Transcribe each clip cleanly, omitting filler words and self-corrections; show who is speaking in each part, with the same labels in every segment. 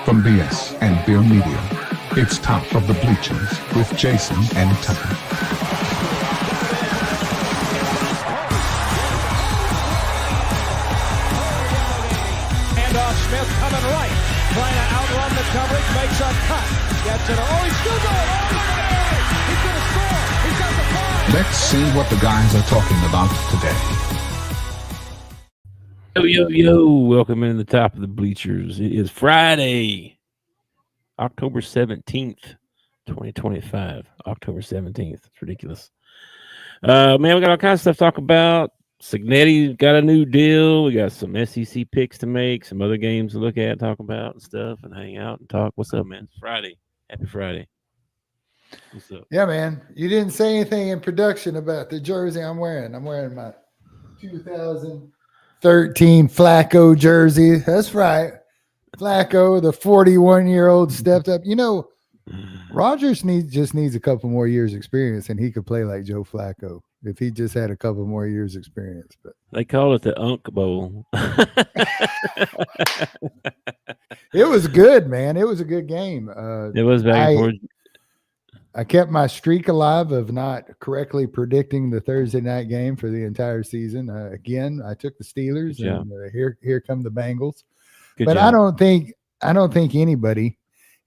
Speaker 1: From BS and Beer Media, it's Top of the Bleachers with Jason and Tucker.
Speaker 2: Handoff, Smith coming right, trying to outrun the coverage, makes a cut, gets it. Oh, he's still going all the way. He's going to score. He's got the five.
Speaker 1: Let's see what the guys are talking about today.
Speaker 3: Yo, welcome in the Top of the Bleachers. It is Friday, October 17th, 2025. October 17th. It's ridiculous. Man, we got all kinds of stuff to talk about. Cignetti got a new deal. We got some SEC picks to make, some other games to look at, talk about and stuff, and hang out and talk. What's up, man? It's Friday. Happy Friday. What's up?
Speaker 4: Yeah, man. You didn't say anything in production about the jersey I'm wearing. I'm wearing my 2013 Flacco jersey. That's right. Flacco, the 41-year-old, stepped up. You know, Rodgers just needs a couple more years experience, and he could play like Joe Flacco if he just had a couple more years experience. But
Speaker 3: they call it the Unk Bowl.
Speaker 4: it was good, man. It was a good game.
Speaker 3: It was back and forth.
Speaker 4: I kept my streak alive of not correctly predicting the Thursday night game for the entire season. Again, I took the Steelers, and here come the Bengals.
Speaker 3: Good
Speaker 4: but
Speaker 3: job.
Speaker 4: I don't think anybody,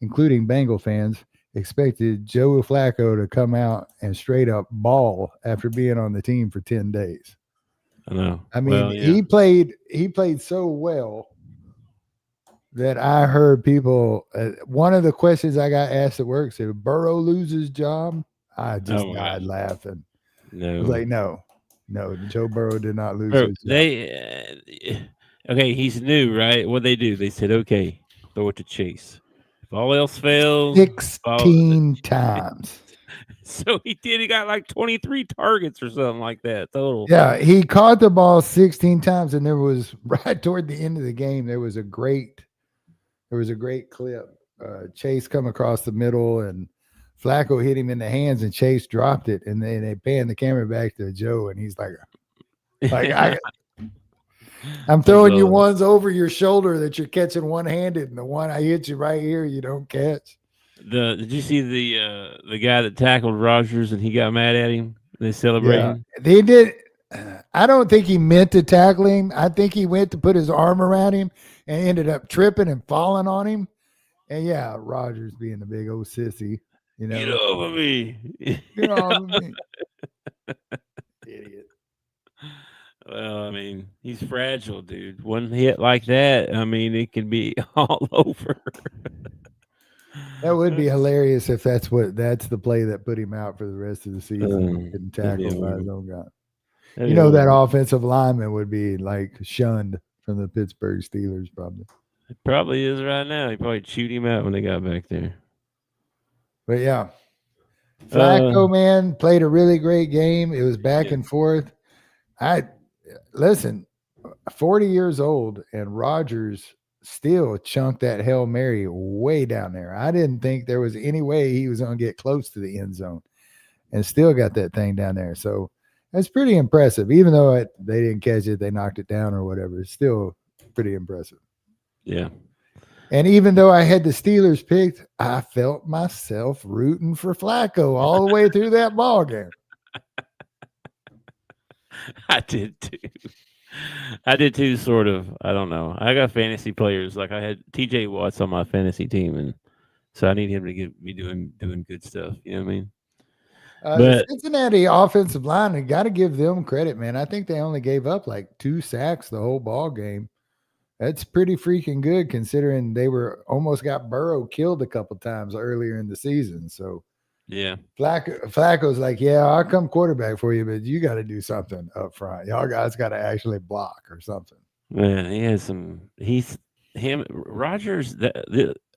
Speaker 4: including Bengal fans, expected Joe Flacco to come out and straight up ball after being on the team for 10 days.
Speaker 3: I know.
Speaker 4: I mean, he played so well that I heard people. One of the questions I got asked at work said, "Burrow loses job?" I just died laughing.
Speaker 3: No,
Speaker 4: I was like, no, Joe Burrow did not lose his job.
Speaker 3: Okay, he's new, right? What they do? They said, okay, throw it to Chase. If all else fails,
Speaker 4: 16 times.
Speaker 3: So he did. He got like 23 targets or something like that total.
Speaker 4: Yeah, he caught the ball 16 times, and there was right toward the end of the game. There was a great clip. Chase come across the middle, and Flacco hit him in the hands, and Chase dropped it, and then they panned the camera back to Joe, and he's like I'm throwing you ones over your shoulder that you're catching one-handed, and the one I hit you right here, you don't catch.
Speaker 3: Did you see the guy that tackled Rodgers and he got mad at him? They celebrating.
Speaker 4: Yeah, they did. I don't think he meant to tackle him. I think he went to put his arm around him and ended up tripping and falling on him. And yeah, Rodgers being the big old sissy, you know.
Speaker 3: Get over me.
Speaker 4: Get off of me. Idiot.
Speaker 3: Well, I mean, he's fragile, dude. One hit like that, I mean, it can be all over.
Speaker 4: That would be hilarious if that's the play that put him out for the rest of the season. Getting tackled by his own guy. You know, that offensive lineman would be like shunned from the Pittsburgh Steelers, probably.
Speaker 3: It probably is right now. He probably chewed him out when they got back there.
Speaker 4: But yeah, Flacco, man, played a really great game. It was back and forth. Listen, 40 years old, and Rodgers still chunked that Hail Mary way down there. I didn't think there was any way he was going to get close to the end zone, and still got that thing down there. So that's pretty impressive. Even though they didn't catch it, they knocked it down or whatever. It's still pretty impressive.
Speaker 3: Yeah.
Speaker 4: And even though I had the Steelers picked, I felt myself rooting for Flacco all the way through that ball game.
Speaker 3: I did too, sort of. I don't know. I got fantasy players. Like I had TJ Watts on my fantasy team, and so I need him to be doing good stuff. You know what I mean?
Speaker 4: The Cincinnati offensive line, I got to give them credit, man. I think they only gave up like 2 sacks the whole ball game. That's pretty freaking good considering they almost got Burrow killed a couple times earlier in the season. So
Speaker 3: yeah,
Speaker 4: Flacco's like, yeah, I'll come quarterback for you, but you got to do something up front. Y'all guys got to actually block or something.
Speaker 3: Man, he has some. Rodgers.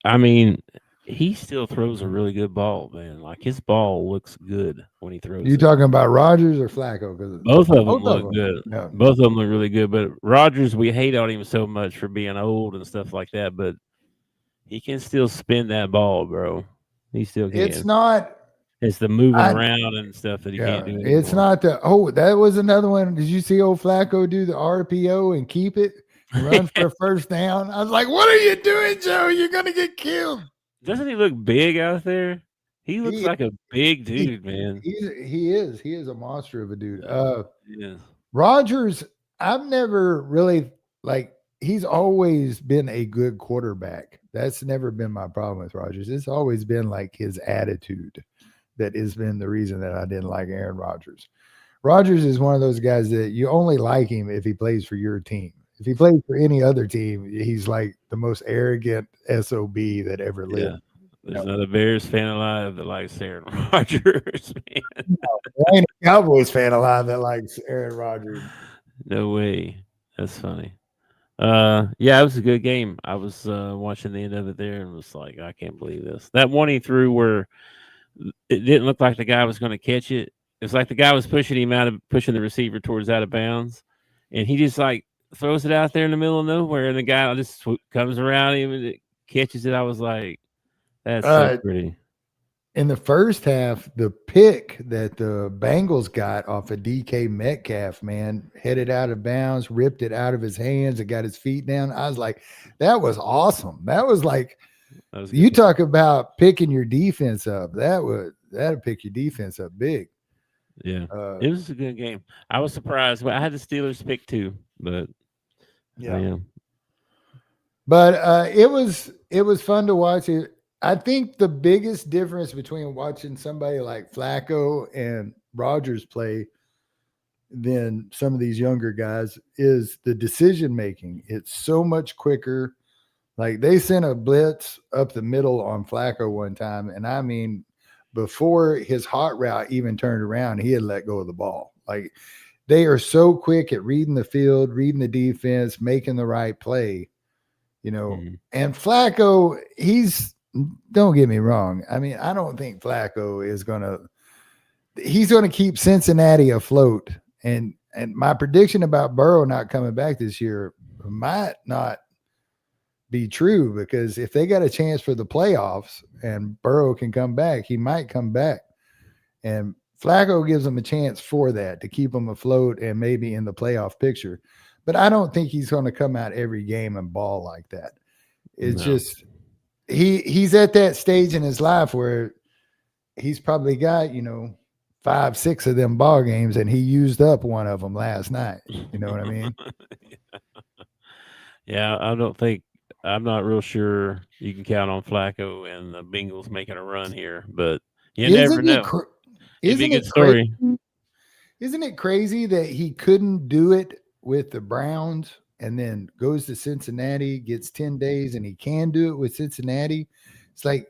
Speaker 3: I mean, he still throws a really good ball, man. Like his ball looks good when he throws.
Speaker 4: You talking about Rodgers or Flacco?
Speaker 3: Both of them look good.
Speaker 4: Yeah.
Speaker 3: Both of them look really good. But Rodgers, we hate on him so much for being old and stuff like that. But he can still spin that ball, bro. He still can.
Speaker 4: It's not.
Speaker 3: It's the moving around and stuff that he can't do anymore.
Speaker 4: It's not that was another one. Did you see old Flacco do the RPO and keep it? run for a first down. I was like, what are you doing, Joe? You're going to get killed.
Speaker 3: Doesn't he look big out there? He looks
Speaker 4: He,
Speaker 3: like a big
Speaker 4: he,
Speaker 3: dude, man.
Speaker 4: he is a monster of a dude.
Speaker 3: Yeah.
Speaker 4: Rodgers, I've never really he's always been a good quarterback. That's never been my problem with Rodgers. It's always been like his attitude that has been the reason that I didn't like Aaron Rodgers. Rodgers is one of those guys that you only like him if he plays for your team. If he plays for any other team, he's like the most arrogant SOB that ever lived.
Speaker 3: There's not a Bears fan alive that likes Aaron Rodgers, man.
Speaker 4: There ain't a Cowboys fan alive that likes Aaron Rodgers.
Speaker 3: No way. That's funny. Yeah, it was a good game. I was watching the end of it there and was like, I can't believe this. That one he threw where it didn't look like the guy was going to catch it. It's like the guy was pushing the receiver towards out of bounds, and he just like throws it out there in the middle of nowhere, and the guy just comes around him and it catches it. I was like, that's so pretty.
Speaker 4: In the first half, the pick that the Bengals got off of DK Metcalf, man, headed out of bounds, ripped it out of his hands and got his feet down. I was like, that was awesome. That was like, you talk about picking your defense up. That'll pick your defense up big.
Speaker 3: Yeah, it was a good game. I was surprised. I had the Steelers pick too, but
Speaker 4: yeah. But it was fun to watch it. I think the biggest difference between watching somebody like Flacco and Rodgers play than some of these younger guys is the decision making. It's so much quicker. Like they sent a blitz up the middle on Flacco one time, and I mean, before his hot route even turned around, he had let go of the ball. Like they are so quick at reading the field, reading the defense, making the right play, And Flacco, don't get me wrong. I mean, I don't think Flacco he's going to keep Cincinnati afloat. And my prediction about Burrow not coming back this year might not be true, because if they got a chance for the playoffs and Burrow can come back, he might come back. And Flacco gives them a chance for that, to keep them afloat and maybe in the playoff picture. But I don't think he's going to come out every game and ball like that. It's just he's at that stage in his life where he's probably got, 5-6 of them ball games, and he used up one of them last night. You know what I mean?
Speaker 3: Yeah, I'm not real sure you can count on Flacco and the Bengals making a run here, but you never know. It'd be a good story.
Speaker 4: Isn't it crazy that he couldn't do it with the Browns and then goes to Cincinnati, gets 10 days, and he can do it with Cincinnati? It's like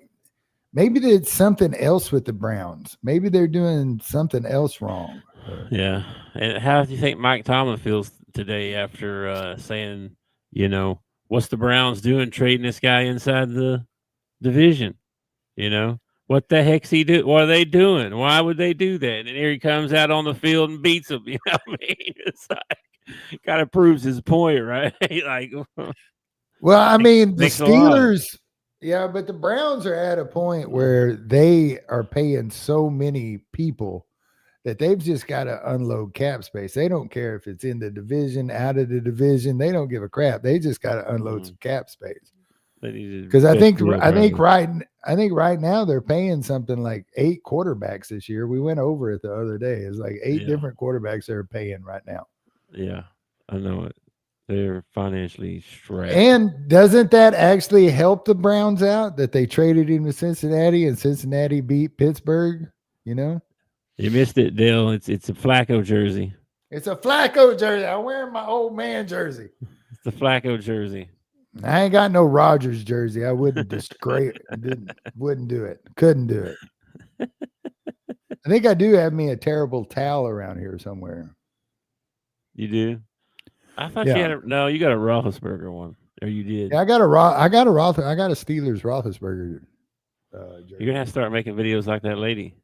Speaker 4: maybe there's something else with the Browns. Maybe they're doing something else wrong.
Speaker 3: Yeah. And how do you think Mike Tomlin feels today after saying, what's the Browns doing trading this guy inside the division? What the heck's he do? What are they doing? Why would they do that? And here he comes out on the field and beats them. You know what I mean? It's like, kind of proves his point, right? Like,
Speaker 4: well, I mean, the Steelers, but the Browns are at a point where they are paying so many people that they've just got to unload cap space. They don't care if it's in the division, out of the division. They don't give a crap. They just got to unload some cap space. Because I think right now they're paying something like 8 quarterbacks this year. We went over it the other day. It's like 8 different quarterbacks they're paying right now.
Speaker 3: Yeah, I know it. They're financially strapped.
Speaker 4: And doesn't that actually help the Browns out that they traded him to Cincinnati and Cincinnati beat Pittsburgh? You
Speaker 3: missed it, Dale. It's a Flacco jersey.
Speaker 4: It's a Flacco jersey. I'm wearing my old man jersey.
Speaker 3: It's the Flacco jersey.
Speaker 4: I ain't got no Rodgers jersey. I wouldn't wouldn't do it. Couldn't do it. I think I do have me a terrible towel around here somewhere.
Speaker 3: You do? I thought you had you got a Roethlisberger one. Or you did.
Speaker 4: Yeah, I got a Steelers Roethlisberger jersey.
Speaker 3: You're gonna have to start making videos like that lady.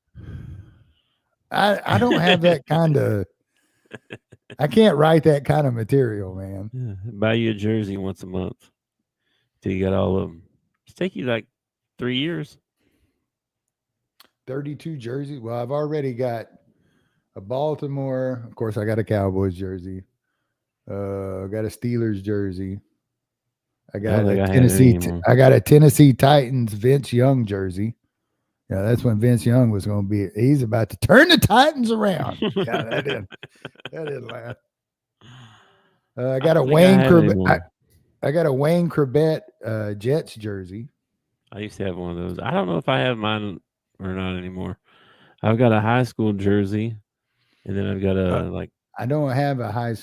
Speaker 4: I don't have that kind of I can't write that kind of material, man.
Speaker 3: Yeah, buy you a jersey once a month till you got all of them. It's take you like 3 years.
Speaker 4: 32 jerseys. Well, I've already got a Baltimore. Of course, I got a Cowboys jersey. I got a Steelers jersey. I
Speaker 3: I
Speaker 4: got
Speaker 3: don't
Speaker 4: a
Speaker 3: think I have
Speaker 4: Tennessee.
Speaker 3: any anymore.
Speaker 4: I got a Tennessee Titans Vince Young jersey. Yeah, that's when Vince Young was going to be. He's about to turn the Titans around. Yeah, that didn't last. I got a
Speaker 3: don't think I
Speaker 4: Wayne
Speaker 3: have
Speaker 4: Corbett.
Speaker 3: anymore.
Speaker 4: I got a Wayne Corbett Jets jersey.
Speaker 3: I used to have one of those. I don't know if I have mine or not anymore. I've got a high school jersey, and then I've got a
Speaker 4: I don't have a high.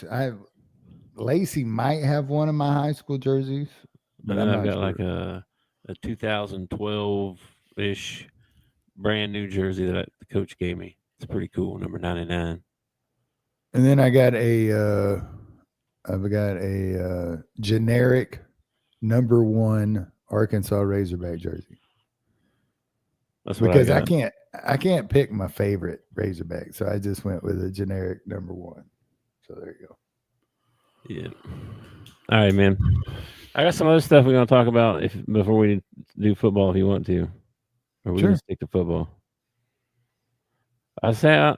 Speaker 4: Lacey might have one of my high school jerseys, but
Speaker 3: and then
Speaker 4: I'm
Speaker 3: I've
Speaker 4: not
Speaker 3: got
Speaker 4: sure.
Speaker 3: like a 2012-ish brand new jersey that the coach gave me. It's pretty cool, number 99.
Speaker 4: And then I've got a generic number 1 Arkansas Razorback jersey.
Speaker 3: That's what
Speaker 4: Because
Speaker 3: I
Speaker 4: I
Speaker 3: got.
Speaker 4: can't pick my favorite Razorback, so I just went with a generic number 1. So there you go.
Speaker 3: Yeah. All right, man. I got some other stuff we're gonna talk about before we do football, if you want to, or we
Speaker 4: Sure.
Speaker 3: can stick to football. I say,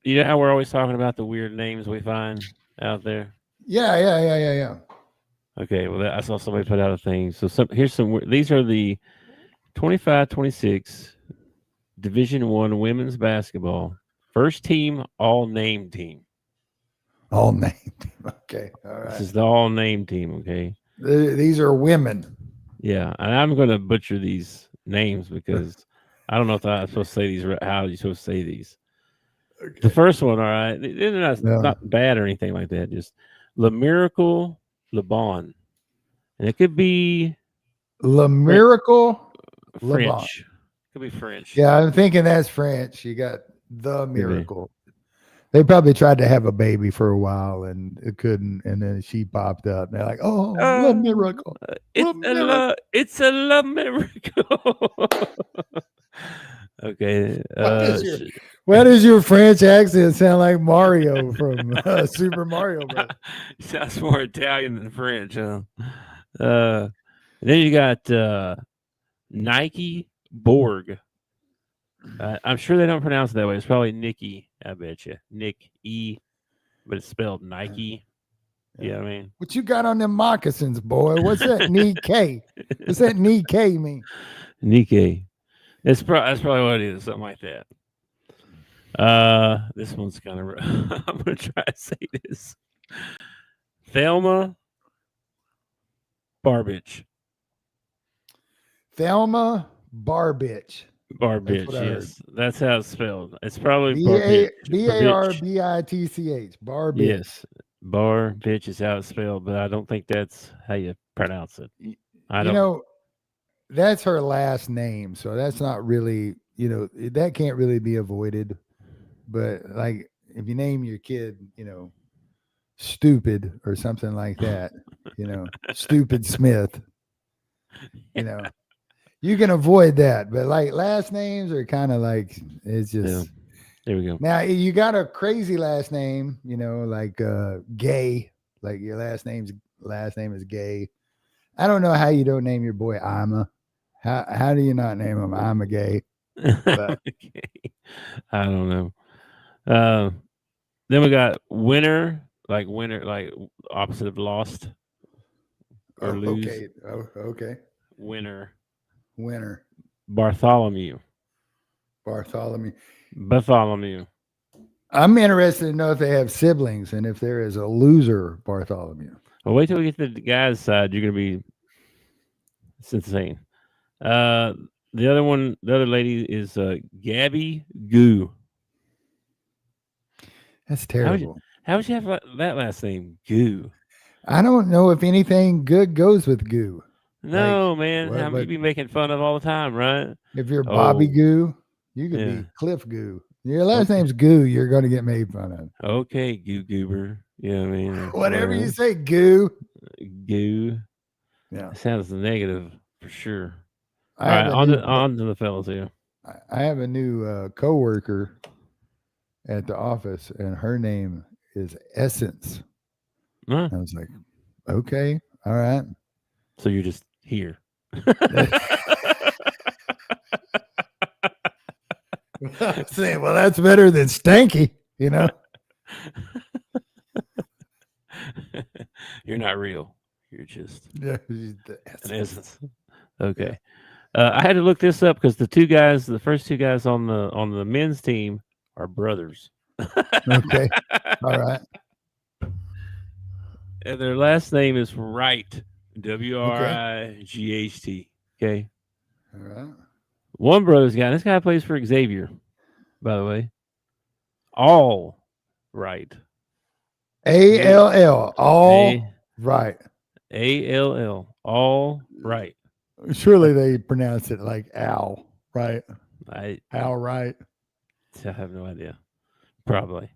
Speaker 3: you know how we're always talking about the weird names we find out there.
Speaker 4: Yeah.
Speaker 3: Okay, well, I saw somebody put out a thing. So here's some. These are the 25-26 Division I women's basketball first team all name team.
Speaker 4: All named. Okay. All
Speaker 3: This
Speaker 4: right.
Speaker 3: is the all name team. Okay.
Speaker 4: These are women.
Speaker 3: Yeah, and I'm going to butcher these names because I don't know if I'm supposed to say these. How are you supposed to say these?
Speaker 4: Okay.
Speaker 3: The first one, all right, they're not bad or anything like that. Just Le Miracle Le Bon, and it could be
Speaker 4: Le Miracle Le Bon.
Speaker 3: French. Could be French.
Speaker 4: Yeah, I'm thinking that's French. You got the Miracle. They probably tried to have a baby for a while and it couldn't, and then she popped up. And they're like, "Oh, Le Miracle!
Speaker 3: It's a Le Miracle." Okay.
Speaker 4: Why does your French accent sound like Mario from Super Mario Bros?
Speaker 3: Sounds more Italian than French, huh? Then you got Nike Borg. I'm sure they don't pronounce it that way. It's probably Nikki. I bet you Nick E, but it's spelled Nike. You know what I mean?
Speaker 4: What you got on them moccasins, boy? What's that Nikkei? What's that Nikkei mean?
Speaker 3: Nikkei. That's probably what it is. Something like that. This one's kind of. I'm gonna try to say this. Thelma Barbitch.
Speaker 4: Thelma Barbitch.
Speaker 3: Barbitch, yes. That's how it's spelled. It's probably
Speaker 4: B-A-R-B-I-T-C-H. Barbitch.
Speaker 3: Yes. Barbitch is how it's spelled, but I don't think that's how you pronounce it.
Speaker 4: That's her last name, so that's not really, that can't really be avoided. But like if you name your kid, Stupid or something like that, Stupid Smith, you can avoid that. But like last names are kind of like, it's just.
Speaker 3: Yeah. There we go.
Speaker 4: Now you got a crazy last name, like Gay, like your last name is Gay. I don't know how you don't name your boy Ima. How do you not name him Ima Gay? But,
Speaker 3: okay. I don't know. Then we got winner, like opposite of lost or lose.
Speaker 4: Okay. Oh, okay.
Speaker 3: Winner.
Speaker 4: Bartholomew. I'm interested to know if they have siblings and if there is a loser Bartholomew.
Speaker 3: Well, wait till we get to the guy's side. You're gonna be. It's insane. The other lady is Gabby Goo.
Speaker 4: That's terrible.
Speaker 3: How would you have that last name, Goo?
Speaker 4: I don't know if anything good goes with Goo.
Speaker 3: No, man. You'd be making fun of all the time, right?
Speaker 4: If you're Bobby Goo, you could be Cliff Goo. Your last name's Goo, you're going to get made fun of.
Speaker 3: Okay, Goo Goober. You know what I mean?
Speaker 4: Whatever you say, Goo.
Speaker 3: Goo.
Speaker 4: Yeah.
Speaker 3: Sounds negative for sure. All right, on to the fellas here.
Speaker 4: I have a new coworker at the office, and her name is Essence.
Speaker 3: Huh?
Speaker 4: I was like, okay, all right.
Speaker 3: So you're just here.
Speaker 4: Saying, well, that's better than Stanky,
Speaker 3: You're not real. You're just
Speaker 4: Yeah,
Speaker 3: an essence. Okay. I had to look this up because the first two guys on the men's team are brothers.
Speaker 4: Okay. All right.
Speaker 3: And their last name is Wright. Wright. Okay.
Speaker 4: All right.
Speaker 3: One brother's guy. This guy plays for Xavier, by the way. All right.
Speaker 4: ALL. All right.
Speaker 3: ALL. All right.
Speaker 4: Surely they pronounce it like Al, right? Al, right?
Speaker 3: I have no idea. Probably.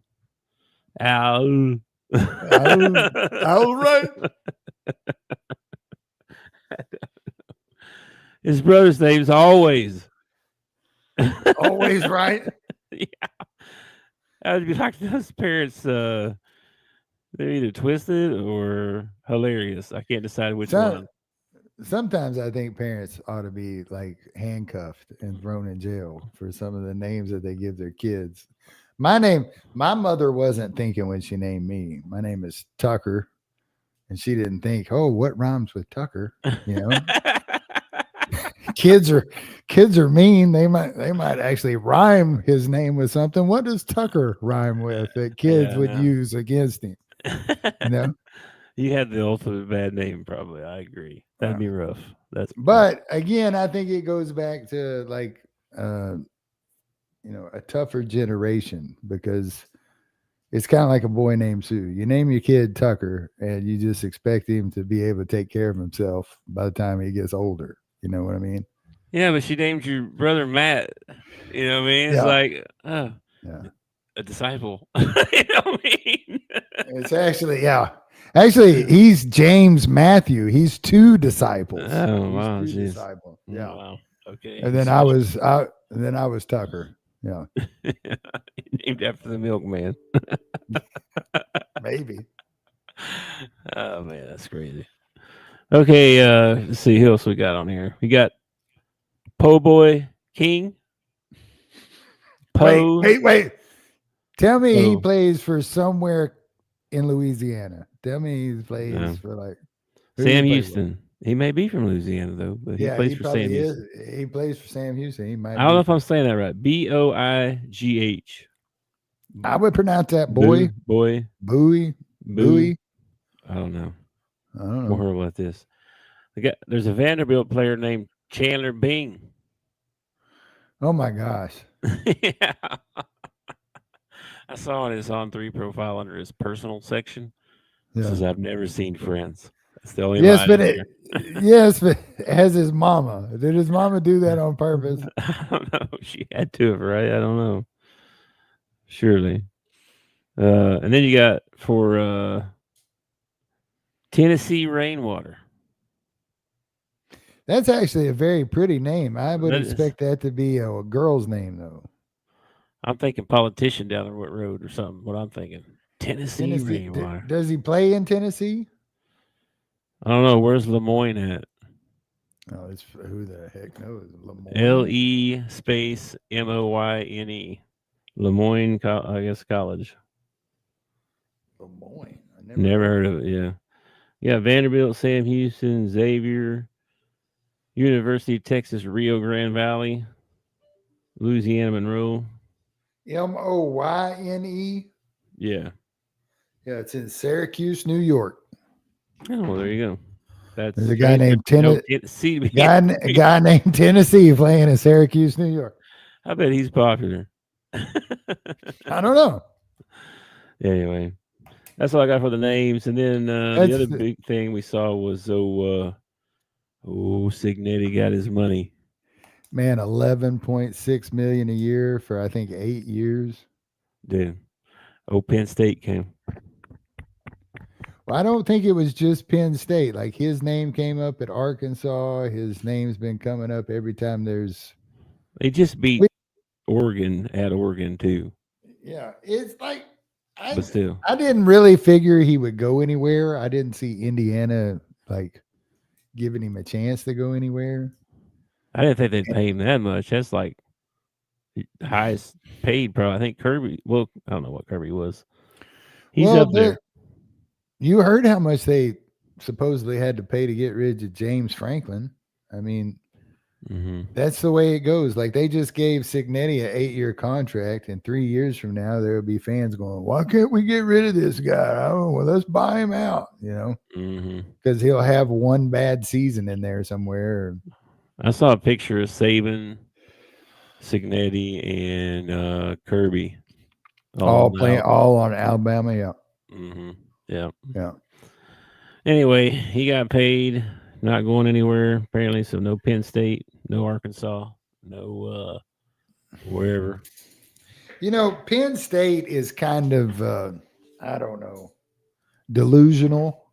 Speaker 3: Al.
Speaker 4: Al, right?
Speaker 3: His brother's name's always.
Speaker 4: Always right.
Speaker 3: Yeah. I would be like those parents. They're either twisted or hilarious. I can't decide which one.
Speaker 4: Sometimes I think parents ought to be like handcuffed and thrown in jail for some of the names that they give their kids. My mother wasn't thinking when she named me. My name is Tucker, and she didn't think, oh, what rhymes with Tucker? You know, kids are mean. They might actually rhyme his name with something. What does Tucker rhyme with that kids would use against him? You know.
Speaker 3: You had the ultimate bad name, probably. I agree. That'd be rough.
Speaker 4: But again, I think it goes back to like, a tougher generation, because it's kind of like a boy named Sue. You name your kid Tucker, and you just expect him to be able to take care of himself by the time he gets older. You know what I mean?
Speaker 3: Yeah, but she named your brother Matt. You know what I mean? It's like, a disciple. You know what I mean?
Speaker 4: It's actually, Actually, he's James Matthew. He's two disciples.
Speaker 3: Oh, wow.
Speaker 4: Two disciples. Yeah.
Speaker 3: Oh, wow. Okay.
Speaker 4: And then I was Tucker. Yeah.
Speaker 3: Named after the milkman.
Speaker 4: Maybe.
Speaker 3: Oh man, that's crazy. Okay, let's see who else we got on here. We got Po Boy King.
Speaker 4: Poe. Wait. Tell me he plays for somewhere in Louisiana. Tell me he plays for like
Speaker 3: Sam Houston. He may be from Louisiana though, but he plays for Sam Houston.
Speaker 4: He plays for Sam Houston. He might.
Speaker 3: I don't know if I'm saying that right. Boigh.
Speaker 4: I would pronounce that boy.
Speaker 3: Bowie. I don't know. I'm horrible at this. There's a Vanderbilt player named Chandler Bing.
Speaker 4: Oh my gosh.
Speaker 3: Yeah. I saw on his On3 profile under his personal section. It says, I've never seen Friends. That's the only
Speaker 4: yes, but as his mama. Did his mama do that on purpose?
Speaker 3: I don't know. She had to have, right? I don't know. Surely. And then you got for Tennessee Rainwater.
Speaker 4: That's actually a very pretty name. I would expect that to be a girl's name, though.
Speaker 3: I'm thinking politician down the road or something. What I'm thinking. Tennessee Rainwater.
Speaker 4: Does he play in Tennessee?
Speaker 3: I don't know. Where's Lemoyne at?
Speaker 4: Oh, it's who the heck knows? Lemoyne.
Speaker 3: LE space MOYNE. Lemoyne, I guess, College.
Speaker 4: Lemoyne. I
Speaker 3: never heard of it. Yeah. Yeah. Vanderbilt, Sam Houston, Xavier, University of Texas, Rio Grande Valley, Louisiana Monroe.
Speaker 4: MOYNE.
Speaker 3: Yeah.
Speaker 4: Yeah, it's in Syracuse, New York.
Speaker 3: Oh, well, there you go.
Speaker 4: There's a guy named Tennessee. A guy named Tennessee playing in Syracuse, New York.
Speaker 3: I bet he's popular.
Speaker 4: I don't know.
Speaker 3: Anyway, that's all I got for the names. And then the other big thing we saw was Cignetti got his money.
Speaker 4: Man, $11.6 million a year for I think 8 years.
Speaker 3: Dude, Penn State came.
Speaker 4: Well, I don't think it was just Penn State. Like his name came up at Arkansas. His name's been coming up every time there's.
Speaker 3: They just beat Oregon at Oregon too.
Speaker 4: Yeah, it's like
Speaker 3: but still,
Speaker 4: I didn't really figure he would go anywhere. I didn't see Indiana like giving him a chance to go anywhere.
Speaker 3: I didn't think they'd pay him that much. That's like the highest paid, probably. I think Kirby. Well, I don't know what Kirby was. He's up there.
Speaker 4: You heard how much they supposedly had to pay to get rid of James Franklin. I mean,
Speaker 3: Mm-hmm.
Speaker 4: that's the way it goes. Like they just gave Cignetti an 8-year contract, and 3 years from now there will be fans going, "Why can't we get rid of this guy? Oh, well, let's buy him out." Because he'll have one bad season in there somewhere.
Speaker 3: I saw a picture of Saban, Cignetti, and Kirby
Speaker 4: All playing all on Alabama. Yeah,
Speaker 3: Mm-hmm. Yeah.
Speaker 4: yeah.
Speaker 3: Anyway, he got paid, not going anywhere apparently. So no Penn State, no Arkansas, no wherever.
Speaker 4: Penn State is kind of I don't know, delusional.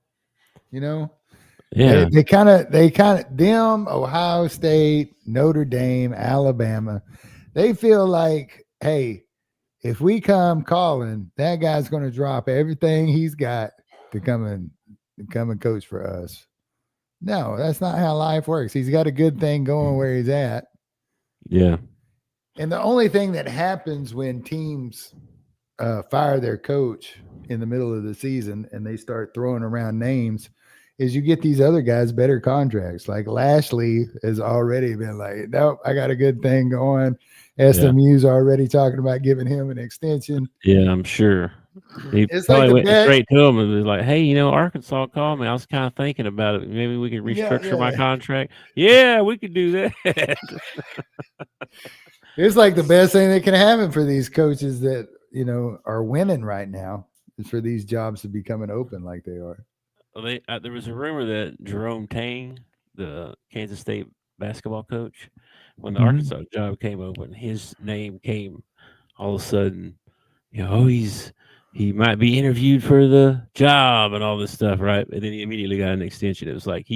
Speaker 3: Yeah.
Speaker 4: They kind of them, Ohio State, Notre Dame, Alabama. They feel like, hey, if we come calling, that guy's going to drop everything he's got to come and coach for us. No, that's not how life works. He's got a good thing going where he's at.
Speaker 3: Yeah.
Speaker 4: And the only thing that happens when teams fire their coach in the middle of the season and they start throwing around names is you get these other guys better contracts. Like Lashley has already been like, nope, I got a good thing going. SMU's already talking about giving him an extension.
Speaker 3: Yeah, I'm sure. He probably went straight to him and was like, hey, Arkansas called me. I was kind of thinking about it. Maybe we could restructure my contract. Yeah, we could do that.
Speaker 4: It's like the best thing that can happen for these coaches that, are winning right now is for these jobs to be coming open like they are.
Speaker 3: Well, there was a rumor that Jerome Tang, the Kansas State basketball coach, when the Arkansas job came open, his name came all of a sudden. He might be interviewed for the job and all this stuff, right? And then he immediately got an extension. It was like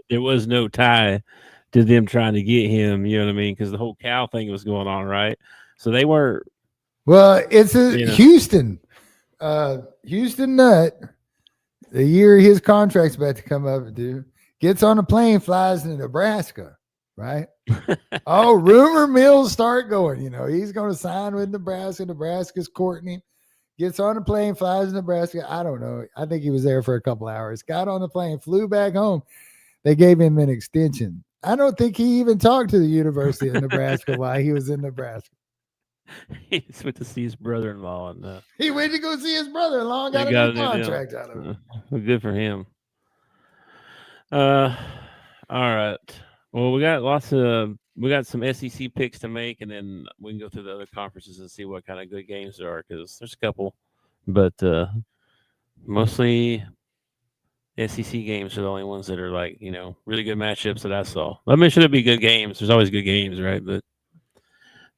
Speaker 3: there was no tie to them trying to get him. You know what I mean? Because the whole Cal thing was going on, right? So they were.
Speaker 4: Well, it's Houston. Houston Nutt, the year his contract's about to come up, dude, gets on a plane, flies to Nebraska, right? Oh, rumor mills start going. He's going to sign with Nebraska. Nebraska's courting him. Gets on a plane, flies to Nebraska. I don't know. I think he was there for a couple hours. Got on the plane, flew back home. They gave him an extension. I don't think he even talked to the University of Nebraska while he was in Nebraska.
Speaker 3: He went to see his brother-in-law, and
Speaker 4: he went to go see his brother-in-law and got a new contract out of him.
Speaker 3: Good for him. All right. Well, we got some SEC picks to make, and then we can go through the other conferences and see what kind of good games there are, because there's a couple, but mostly SEC games are the only ones that are like, really good matchups that I saw. I mean, should it be good games? There's always good games, right? But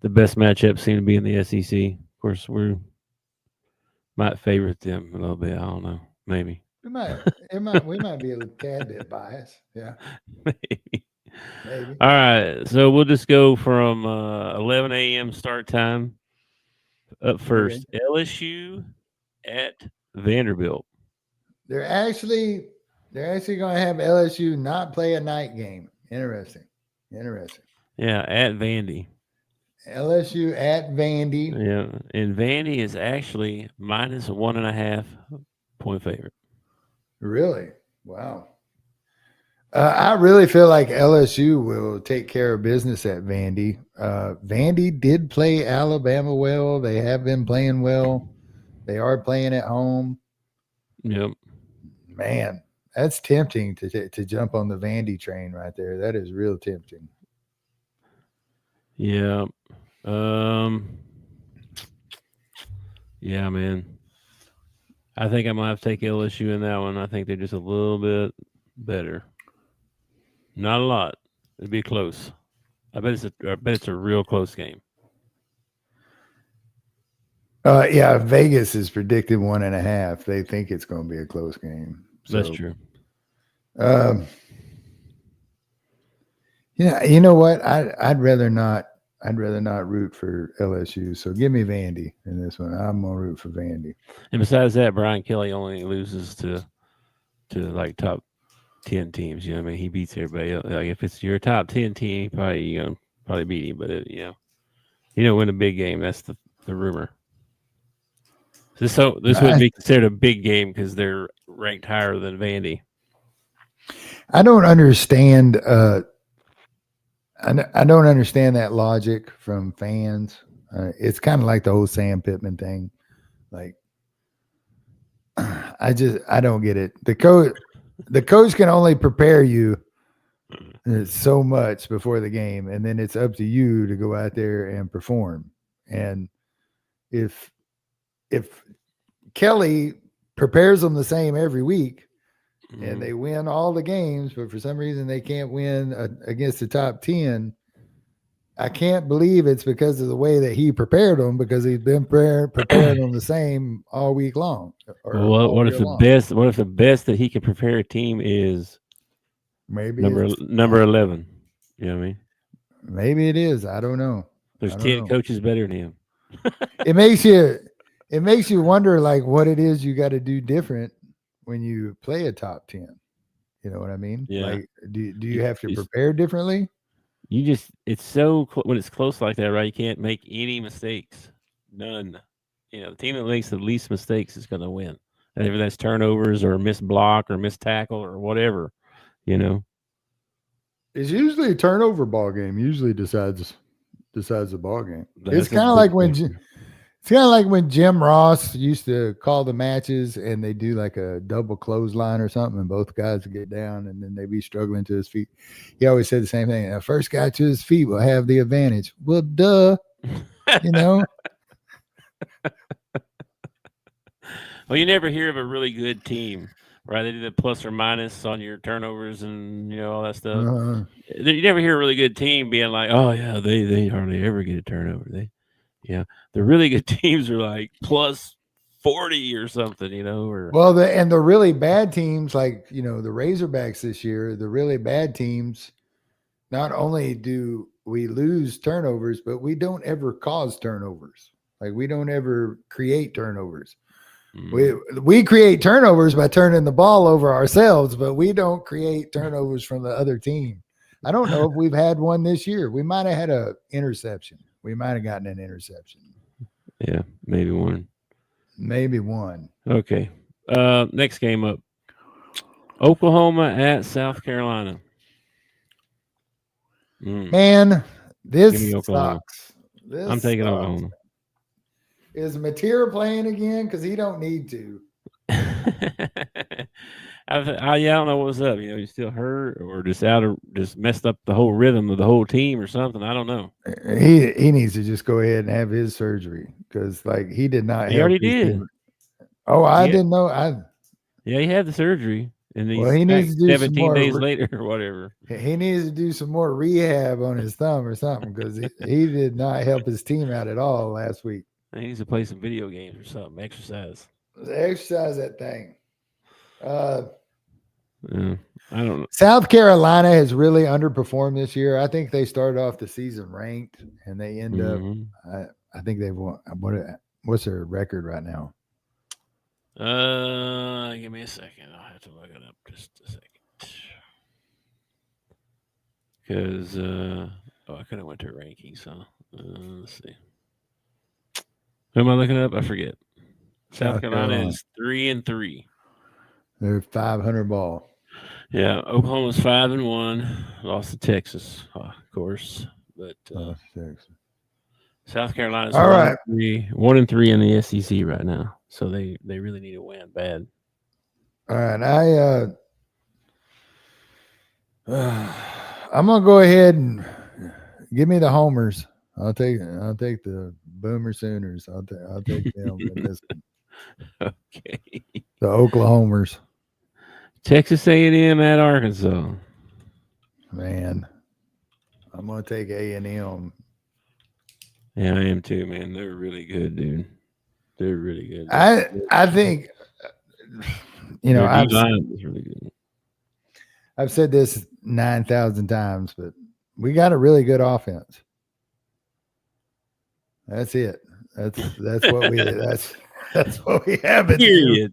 Speaker 3: the best matchups seem to be in the SEC. Of course, we might favorite them a little bit. I don't know. Maybe.
Speaker 4: We might be a tad bit biased. Yeah.
Speaker 3: Maybe. All right. So we'll just go from 11 a.m. start time. Up first, okay. LSU at Vanderbilt.
Speaker 4: They're actually going to have LSU not play a night game. Interesting.
Speaker 3: Yeah, at Vandy.
Speaker 4: LSU at Vandy.
Speaker 3: Yeah, and Vandy is actually minus 1.5 point favorite.
Speaker 4: Really? Wow. I really feel like LSU will take care of business at Vandy. Vandy did play Alabama well. They have been playing well. They are playing at home.
Speaker 3: Yep.
Speaker 4: Man, that's tempting to jump on the Vandy train right there. That is real tempting.
Speaker 3: Yeah. Yeah, man. I think I'm going to have to take LSU in that one. I think they're just a little bit better. Not a lot. It'd be close. I bet it's a real close game.
Speaker 4: Yeah, Vegas is predicted 1.5. They think it's going to be a close game. So,
Speaker 3: that's true.
Speaker 4: You know what? I'd rather not root for LSU. So give me Vandy in this one. I'm gonna root for Vandy.
Speaker 3: And besides that, Brian Kelly only loses to like top 10 teams. You know what I mean? He beats everybody. Like if it's your top 10 team, probably beat him. But you don't win a big game. That's the rumor. So this would be considered a big game because they're ranked higher than Vandy.
Speaker 4: I don't understand. I don't understand that logic from fans. It's kind of like the whole Sam Pittman thing. Like, I don't get it. The coach can only prepare you so much before the game, and then it's up to you to go out there and perform. And if Kelly prepares them the same every week, and they win all the games, but for some reason they can't win against the top 10, I can't believe it's because of the way that he prepared them, because he's been preparing them the same all week long.
Speaker 3: What if the best that he can prepare a team is
Speaker 4: maybe
Speaker 3: number 11? You know what I mean?
Speaker 4: Maybe it is. I don't know.
Speaker 3: There's 10 coaches better than him.
Speaker 4: It makes you wonder, like, what it is you got to do different when you play a top 10. You know what I mean?
Speaker 3: Yeah.
Speaker 4: Like, do you have to prepare differently?
Speaker 3: It's so when it's close like that, right? You can't make any mistakes. None. The team that makes the least mistakes is going to win. And if that's turnovers or missed block or missed tackle or whatever,
Speaker 4: It's usually a turnover ball game. Usually decides the ball game. It's kind of like when Jim Ross used to call the matches and they do like a double clothesline or something, and both guys would get down and then they'd be struggling to his feet. He always said the same thing. The first guy to his feet will have the advantage. Well, duh.
Speaker 3: Well, you never hear of a really good team, right? They do the plus or minus on your turnovers and all that stuff. You never hear a really good team being like, "Oh yeah, they hardly ever get a turnover." The really good teams are like plus 40 or something, Or
Speaker 4: the really bad teams, like the Razorbacks this year, the really bad teams, not only do we lose turnovers, but we don't ever cause turnovers. Like, we don't ever create turnovers. We create turnovers by turning the ball over ourselves, but we don't create turnovers from the other team. I don't know if we've had one this year. We might have had an interception. We might have gotten an interception.
Speaker 3: Yeah, maybe one. Okay. Next game up. Oklahoma at South Carolina.
Speaker 4: Man, this sucks.
Speaker 3: I'm taking Oklahoma.
Speaker 4: Is Matera playing again? Because he don't need to.
Speaker 3: I don't know what's up. He's still hurt or just messed up the whole rhythm of the whole team or something. I don't know.
Speaker 4: He needs to just go ahead and have his surgery, because he did not.
Speaker 3: He already did.
Speaker 4: Team. Oh, I didn't know.
Speaker 3: Yeah, he had the surgery, and
Speaker 4: he needs to do
Speaker 3: 17 days later or whatever.
Speaker 4: He needs to do some more rehab on his thumb or something, because he did not help his team out at all last week.
Speaker 3: He needs to play some video games or something. Exercise
Speaker 4: that thing.
Speaker 3: I don't know.
Speaker 4: South Carolina has really underperformed this year. I think they started off the season ranked, and they end up. I think they've won. What's their record right now?
Speaker 3: Give me a second. I'll have to look it up just a second. Because I could have went to rankings. So let's see. Who am I looking up? I forget. South Carolina is 3-3.
Speaker 4: They're 500 ball.
Speaker 3: Yeah, Oklahoma's 5-1. Lost to Texas, of course, but South Carolina's 1-3 in the SEC right now. So they really need to win bad.
Speaker 4: All right, I'm gonna go ahead and give me the homers. I'll take the Boomer Sooners. I'll take them in this one.
Speaker 3: Okay.
Speaker 4: The Oklahomers.
Speaker 3: Texas A&M at Arkansas.
Speaker 4: Man, I'm gonna take A&M.
Speaker 3: Yeah, I am too, man. They're really good, dude. They're really good.
Speaker 4: I think I've said this 9,000 times, but we got a really good offense. That's it. That's what we that's what we have. Period.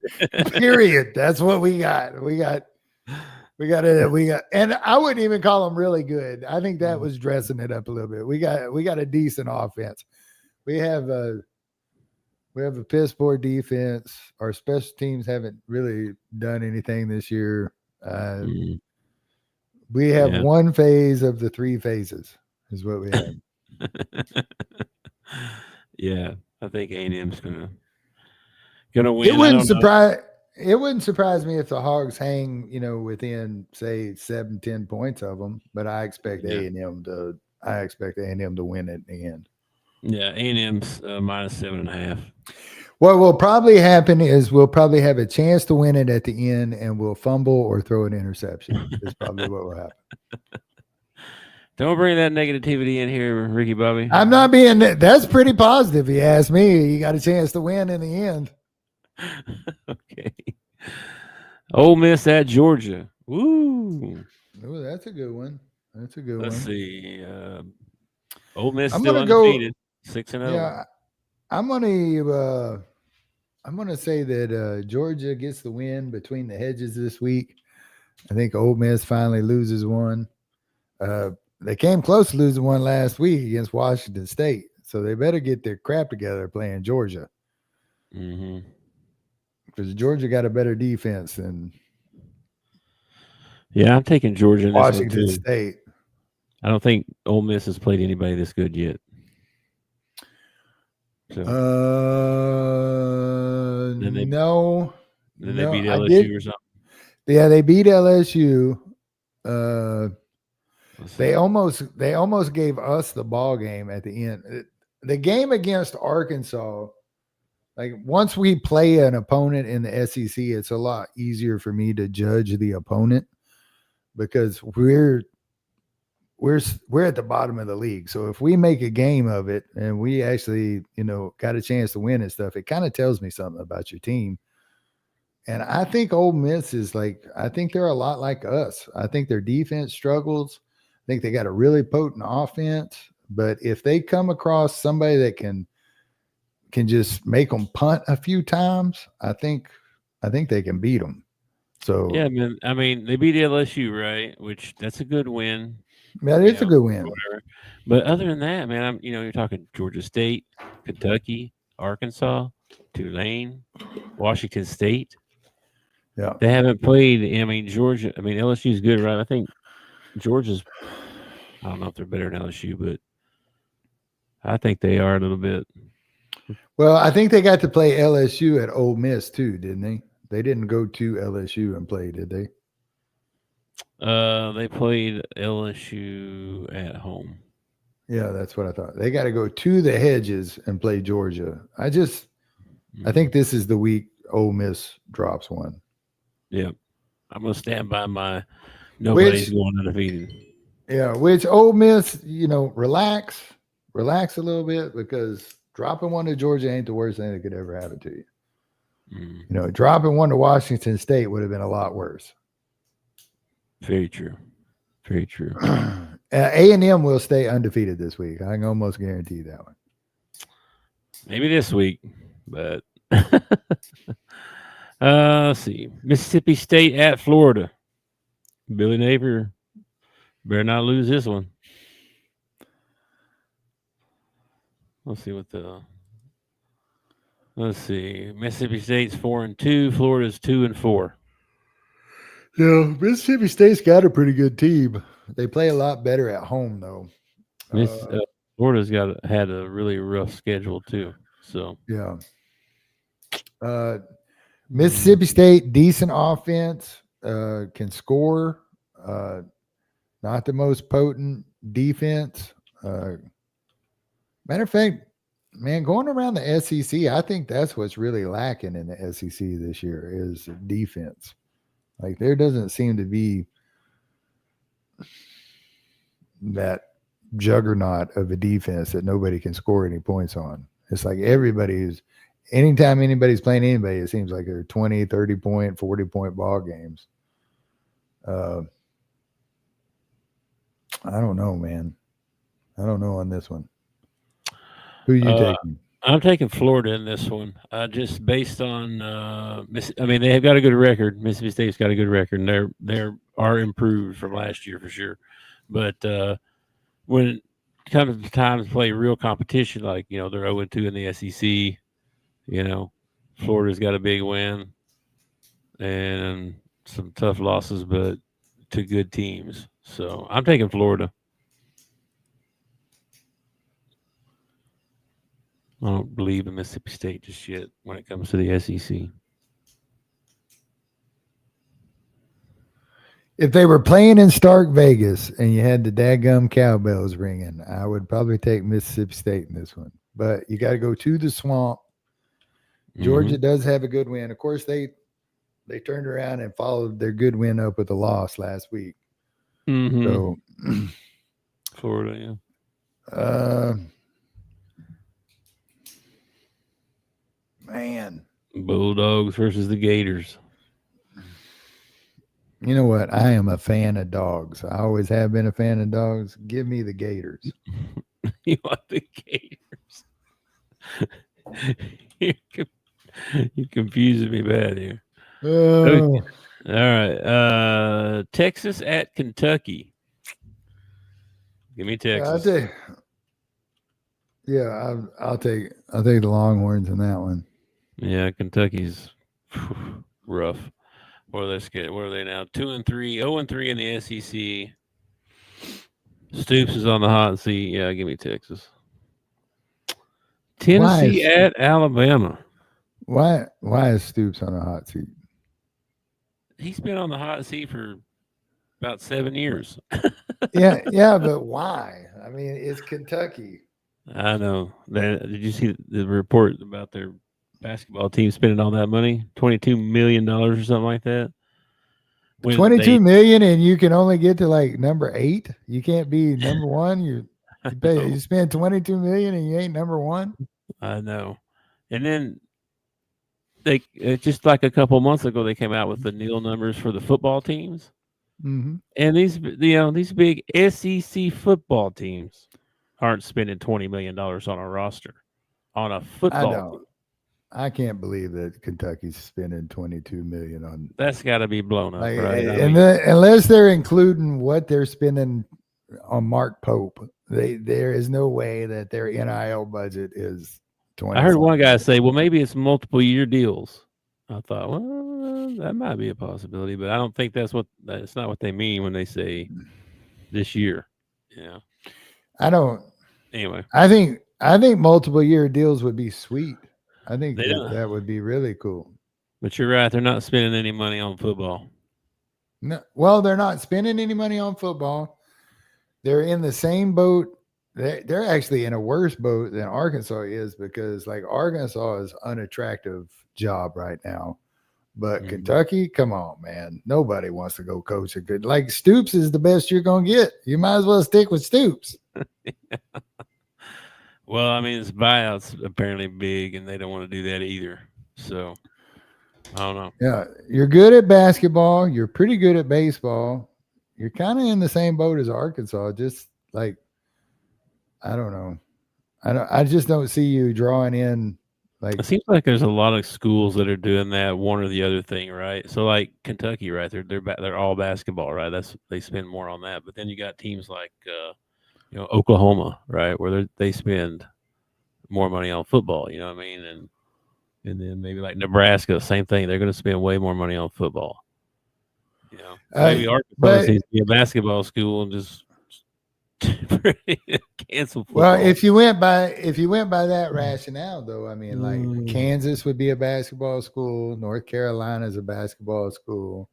Speaker 4: That's what we got. We got, and I wouldn't even call them really good. I think that was dressing it up a little bit. We got a decent offense. We have a piss poor defense. Our special teams haven't really done anything this year. We have
Speaker 3: Yeah.
Speaker 4: one phase of the 3 phases is what we have.
Speaker 3: Yeah, I think A&M's gonna win.
Speaker 4: It
Speaker 3: I
Speaker 4: wouldn't
Speaker 3: don't know.
Speaker 4: surprise me if the Hogs hang, within say 7-10 points of them, but I expect
Speaker 3: Yeah.
Speaker 4: A&M to win it in the end.
Speaker 3: Yeah, A&M's -7.5.
Speaker 4: What will probably happen is we'll probably have a chance to win it at the end, and we'll fumble or throw an interception. Is probably what will happen.
Speaker 3: Don't bring that negativity in here, Ricky Bobby.
Speaker 4: I'm not being. That's pretty positive. You ask me. You got a chance to win in the end.
Speaker 3: Okay. Ole Miss at Georgia. Woo.
Speaker 4: Oh, that's a good one. That's a good
Speaker 3: Let's
Speaker 4: one.
Speaker 3: see. Ole Miss
Speaker 4: I'm
Speaker 3: still
Speaker 4: gonna go.
Speaker 3: undefeated, 6-0.
Speaker 4: Yeah, I'm gonna say that Georgia gets the win between the hedges this week. I think Ole Miss finally loses one. They came close to losing one last week against Washington State, so they better get their crap together playing Georgia. Because Georgia got a better defense than
Speaker 3: Yeah, I'm taking Georgia in this
Speaker 4: Washington
Speaker 3: one too.
Speaker 4: State.
Speaker 3: I don't think Ole Miss has played anybody this good yet. So
Speaker 4: Then they beat
Speaker 3: LSU or something.
Speaker 4: Yeah, they beat LSU. They almost gave us the ball game at the end. The game against Arkansas, like once we play an opponent in the SEC, it's a lot easier for me to judge the opponent because we're at the bottom of the league. So if we make a game of it and we actually, got a chance to win and stuff, it kind of tells me something about your team. And I think Ole Miss I think they're a lot like us. I think their defense struggles. I think they got a really potent offense, but if they come across somebody that can just make them punt a few times, I think they can beat them. So
Speaker 3: yeah, man. I mean, they beat LSU, right? Which that's a good win.
Speaker 4: That is a good win.
Speaker 3: Whatever. But other than that, man, you're talking Georgia State, Kentucky, Arkansas, Tulane, Washington State.
Speaker 4: Yeah,
Speaker 3: they haven't played. Georgia. LSU is good, right? I think Georgia's. I don't know if they're better than LSU, but I think they are a little bit.
Speaker 4: Well, I think they got to play LSU at Ole Miss too, didn't they? They didn't go to LSU and play, did they?
Speaker 3: They played LSU at home.
Speaker 4: Yeah, that's what I thought. They got to go to the hedges and play Georgia. I think this is the week Ole Miss drops one.
Speaker 3: Yeah, I'm gonna stand by my nobody's going undefeated.
Speaker 4: Yeah, which Ole Miss, relax a little bit because dropping one to Georgia ain't the worst thing that could ever happen to you. Dropping one to Washington State would have been a lot worse.
Speaker 3: Very true. Very true.
Speaker 4: A&M will stay undefeated this week. I can almost guarantee that one.
Speaker 3: Maybe this week, but let's see. Mississippi State at Florida. Billy Napier better not lose this one. Let's see. Mississippi State's 4-2. Florida's 2-4.
Speaker 4: Yeah, Mississippi State's got a pretty good team. They play a lot better at home, though.
Speaker 3: Florida's had a really rough schedule too. So
Speaker 4: yeah. Mississippi State, decent offense, can score. Not the most potent defense. Matter of fact, man, going around the SEC, I think that's what's really lacking in the SEC this year is defense. Like there doesn't seem to be that juggernaut of a defense that nobody can score any points on. It's like anytime anybody's playing anybody, it seems like they're 20, 30 point, 40 point ball games. I don't know, man. I don't know on this one. Who are you taking?
Speaker 3: I'm taking Florida in this one. Just based on, they have got a good record. Mississippi State's got a good record, and they are improved from last year for sure. But when it comes to time to play real competition, like they're 0-2 in the SEC, Florida's got a big win, and some tough losses, but to good teams. So I'm taking Florida. I don't believe in Mississippi State just yet when it comes to the SEC.
Speaker 4: If they were playing in Stark Vegas and you had the dadgum cowbells ringing, I would probably take Mississippi State in this one. But you got to go to the swamp. Georgia does have a good win. Of course, they turned around and followed their good win up with a loss last week.
Speaker 3: Mm-hmm.
Speaker 4: So
Speaker 3: Florida, yeah.
Speaker 4: Man.
Speaker 3: Bulldogs versus the Gators.
Speaker 4: You know what? I am a fan of dogs. I always have been a fan of dogs. Give me the Gators.
Speaker 3: You want the Gators? You're confusing me bad here. Okay. All right. Texas at Kentucky. Give me Texas.
Speaker 4: I'll take the Longhorns in that one.
Speaker 3: Yeah, Kentucky's rough. What are they now? 2-3, 0-3 in the SEC. Stoops is on the hot seat. Yeah, give me Texas. Tennessee at Alabama.
Speaker 4: Why is Stoops on the hot seat?
Speaker 3: He's been on the hot seat for about 7 years.
Speaker 4: yeah, but why? I mean, it's Kentucky.
Speaker 3: I know. Did you see the report about their basketball team spending all that money? $22 million or something like that? $22
Speaker 4: million, and you can only get to like number 8? You can't be number 1? You spend $22 million and you ain't number 1?
Speaker 3: I know. And then they just like a couple months ago, they came out with the NIL numbers for the football teams.
Speaker 4: Mm-hmm.
Speaker 3: And these big SEC football teams aren't spending $20 million on a roster on a football team.
Speaker 4: I can't believe that Kentucky's spending $22 million on.
Speaker 3: That's got to be blown up, right?
Speaker 4: Unless they're including what they're spending on Mark Pope, there is no way that their NIL budget is 20.
Speaker 3: I heard one guy say, "Well, maybe it's multiple year deals." I thought, well, that might be a possibility, but I don't think that's not what they mean when they say this year. Yeah,
Speaker 4: I don't.
Speaker 3: Anyway,
Speaker 4: I think multiple year deals would be sweet. I think that would be really cool.
Speaker 3: But you're right; they're not spending any money on football.
Speaker 4: No, well, they're not spending any money on football. They're in the same boat. They're actually in a worse boat than Arkansas is, because like Arkansas is unattractive job right now. But Kentucky, come on, man. Nobody wants to go coach a good. Like Stoops is the best you're going to get. You might as well stick with Stoops.
Speaker 3: Yeah. Well, I mean, his buyout's apparently big, and they don't want to do that either. So, I don't know.
Speaker 4: Yeah, you're good at basketball. You're pretty good at baseball. You're kind of in the same boat as Arkansas. Just like, I don't know. I just don't see you drawing in. Like,
Speaker 3: it seems like there's a lot of schools that are doing that one or the other thing, right? So, like Kentucky, right? They're all basketball, right? They spend more on that. But then you got teams like Oklahoma, right, where they spend more money on football. You know what I mean? And then maybe like Nebraska, same thing. They're going to spend way more money on football. You know, maybe Arkansas needs to be a basketball school and just cancel football.
Speaker 4: Well, if you went by that rationale, though, I mean, like Kansas would be a basketball school. North Carolina is a basketball school.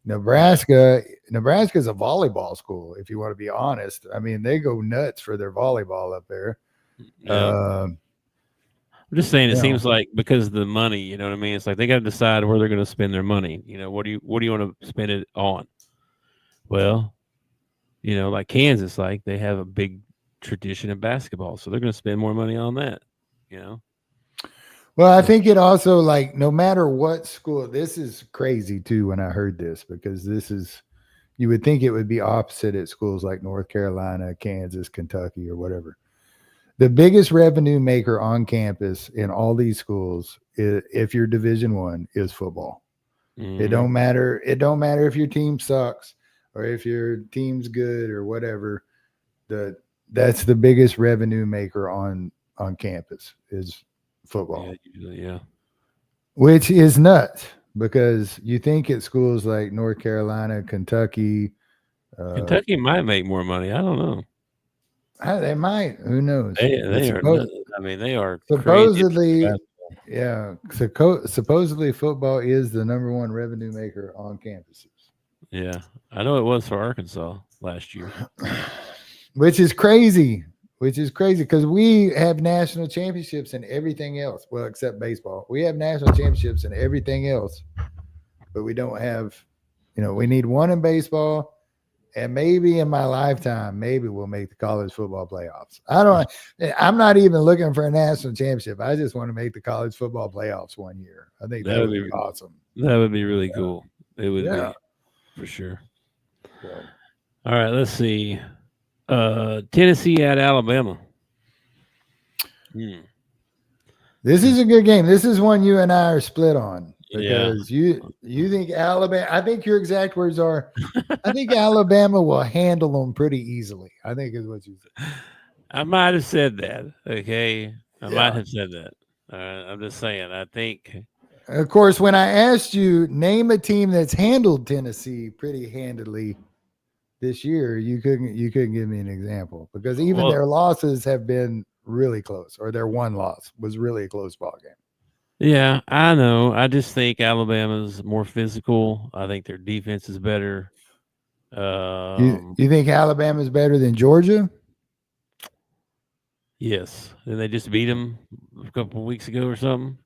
Speaker 4: Nebraska's a volleyball school, if you want to be honest. I mean, they go nuts for their volleyball up there.
Speaker 3: Yeah. I'm just saying, it seems like because of the money, you know what I mean? It's like they got to decide where they're going to spend their money. You know, what do you want to spend it on? Well, you know, like Kansas, like they have a big tradition in basketball, so they're going to spend more money on that, you know?
Speaker 4: Well, I think it also, like, no matter what school, this is crazy too when I heard this, because you would think it would be opposite at schools like North Carolina, Kansas, Kentucky, or whatever. The biggest revenue maker on campus in all these schools, if you're Division I, is football. Mm-hmm. It don't matter if your team sucks or if your team's good or whatever. That's the biggest revenue maker on campus is football.
Speaker 3: Yeah.
Speaker 4: Which is nuts, because you think at schools like North Carolina, Kentucky,
Speaker 3: Kentucky might make more money. I don't know.
Speaker 4: they might. Who knows?
Speaker 3: They are. I mean, they are crazy.
Speaker 4: Supposedly, yeah. Supposedly, football is the #1 revenue maker on campuses.
Speaker 3: Yeah, I know it was for Arkansas last year,
Speaker 4: which is crazy. Because we have national championships and everything else. Well, except baseball, we have national championships and everything else, but we don't have. We need one in baseball. And maybe in my lifetime, maybe we'll make the college football playoffs. I'm not even looking for a national championship. I just want to make the college football playoffs one year. I think that would be awesome.
Speaker 3: That would be really cool. It would be for sure.
Speaker 4: Yeah.
Speaker 3: All right, let's see. Tennessee at Alabama.
Speaker 4: This is a good game. This is one you and I are split on. Because you think Alabama, I think your exact words are, I think Alabama will handle them pretty easily. I think is what you said.
Speaker 3: I might have said that. Okay. I might have said that. I'm just saying, I think.
Speaker 4: Of course, when I asked you, name a team that's handled Tennessee pretty handily this year, you couldn't give me an example because even their losses have been really close, or their one loss was really a close ball game.
Speaker 3: Yeah, I know. I just think Alabama's more physical. I think their defense is better.
Speaker 4: You think Alabama's better than Georgia?
Speaker 3: Yes. Did they just beat them a couple of weeks ago or something?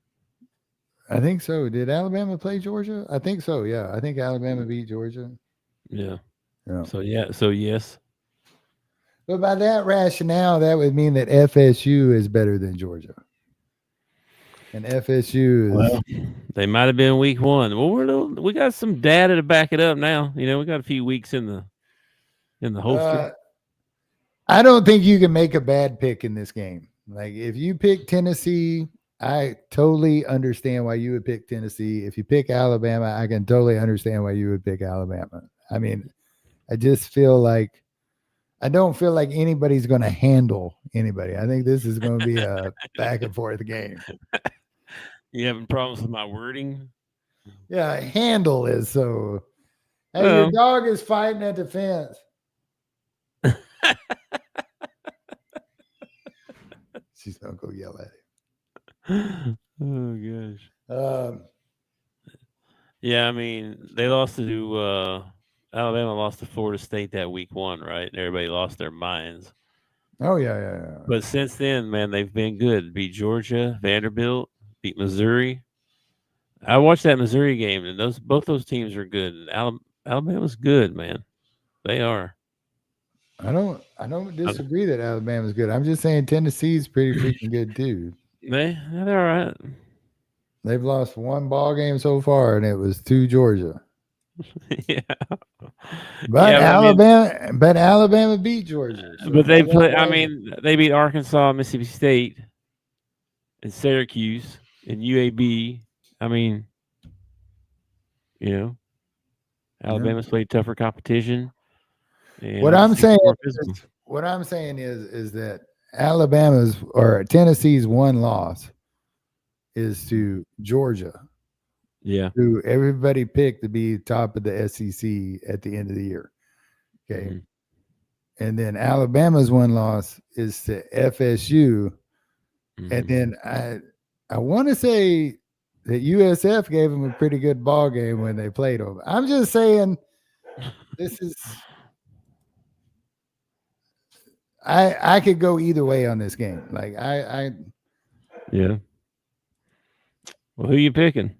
Speaker 4: I think so. Did Alabama play Georgia? I think so, yeah. I think Alabama beat Georgia.
Speaker 3: Yeah. So, yes.
Speaker 4: But by that rationale, that would mean that FSU is better than Georgia. And FSU is
Speaker 3: they might have been week 1. Well, we got some data to back it up now. We got a few weeks in the holster.
Speaker 4: I don't think you can make a bad pick in this game. Like if you pick Tennessee, I totally understand why you would pick Tennessee. If you pick Alabama, I can totally understand why you would pick Alabama. I mean, I just feel like I don't feel like anybody's going to handle anybody. I think this is going to be a back and forth game.
Speaker 3: You having problems with my wording?
Speaker 4: Yeah, handle is so. Hey, your dog is fighting at the fence. She's going to go yell at him.
Speaker 3: Oh, gosh. Yeah, I mean, they lost to Alabama lost to Florida State that week 1, right? Everybody lost their minds.
Speaker 4: Oh, yeah.
Speaker 3: But since then, man, they've been good. Beat Georgia, Vanderbilt, beat Missouri. I watched that Missouri game, and both those teams are good. Alabama's good, man. They are.
Speaker 4: I don't disagree that Alabama's good. I'm just saying Tennessee's pretty freaking good too.
Speaker 3: They're all right.
Speaker 4: They've lost one ball game so far, and it was to Georgia.
Speaker 3: Yeah.
Speaker 4: But Alabama beat Georgia.
Speaker 3: So but they play. I mean, they beat Arkansas, Mississippi State, and Syracuse, and UAB. I mean, Alabama's played tougher competition.
Speaker 4: What I'm saying is that Alabama's or Tennessee's one loss is to Georgia.
Speaker 3: Yeah.
Speaker 4: Who everybody picked to be top of the SEC at the end of the year. Okay. Mm-hmm. And then Alabama's one loss is to FSU. Mm-hmm. And then I want to say that USF gave them a pretty good ball game when they played them. I'm just saying this is I could go either way on this game. Like
Speaker 3: Yeah. Well, who you picking?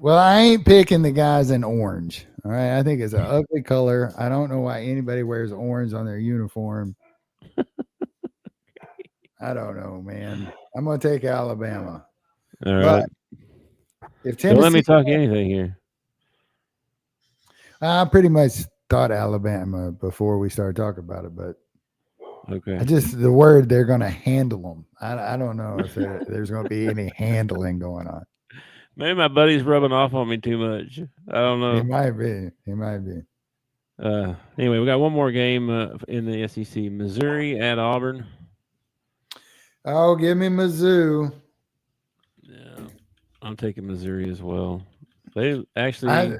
Speaker 4: Well, I ain't picking the guys in orange. All right. I think it's an ugly color. I don't know why anybody wears orange on their uniform. I don't know, man. I'm going to take Alabama.
Speaker 3: All right.
Speaker 4: If Tennessee,
Speaker 3: don't let me talk anything here.
Speaker 4: I pretty much thought Alabama before we started talking about it, but
Speaker 3: okay.
Speaker 4: The word they're going to handle them. I don't know if there's going to be any handling going on.
Speaker 3: Maybe my buddy's rubbing off on me too much. I don't know.
Speaker 4: He might be.
Speaker 3: Anyway, we got one more game in the SEC. Missouri at Auburn.
Speaker 4: Oh, give me Mizzou.
Speaker 3: I'm taking Missouri as well. They actually
Speaker 4: I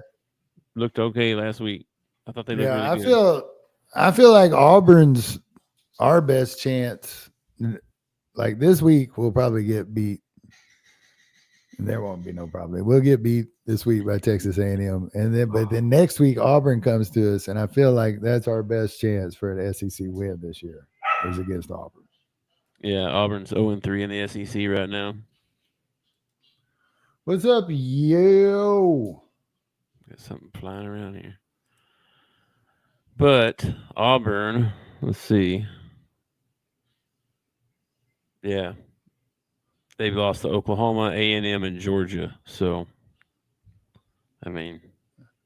Speaker 3: looked okay last week. I thought they looked really
Speaker 4: yeah,
Speaker 3: good.
Speaker 4: I feel like Auburn's our best chance. Like this week, we'll probably get beat. There won't be no problem. We'll get beat this week by Texas A&M, but then next week Auburn comes to us, and I feel like that's our best chance for an SEC win this year is against Auburn.
Speaker 3: Yeah, Auburn's 0-3 in the SEC right now.
Speaker 4: What's up, yo?
Speaker 3: Got something flying around here. But Auburn, let's see. Yeah, they've lost to Oklahoma, A&M, and Georgia. So, I mean,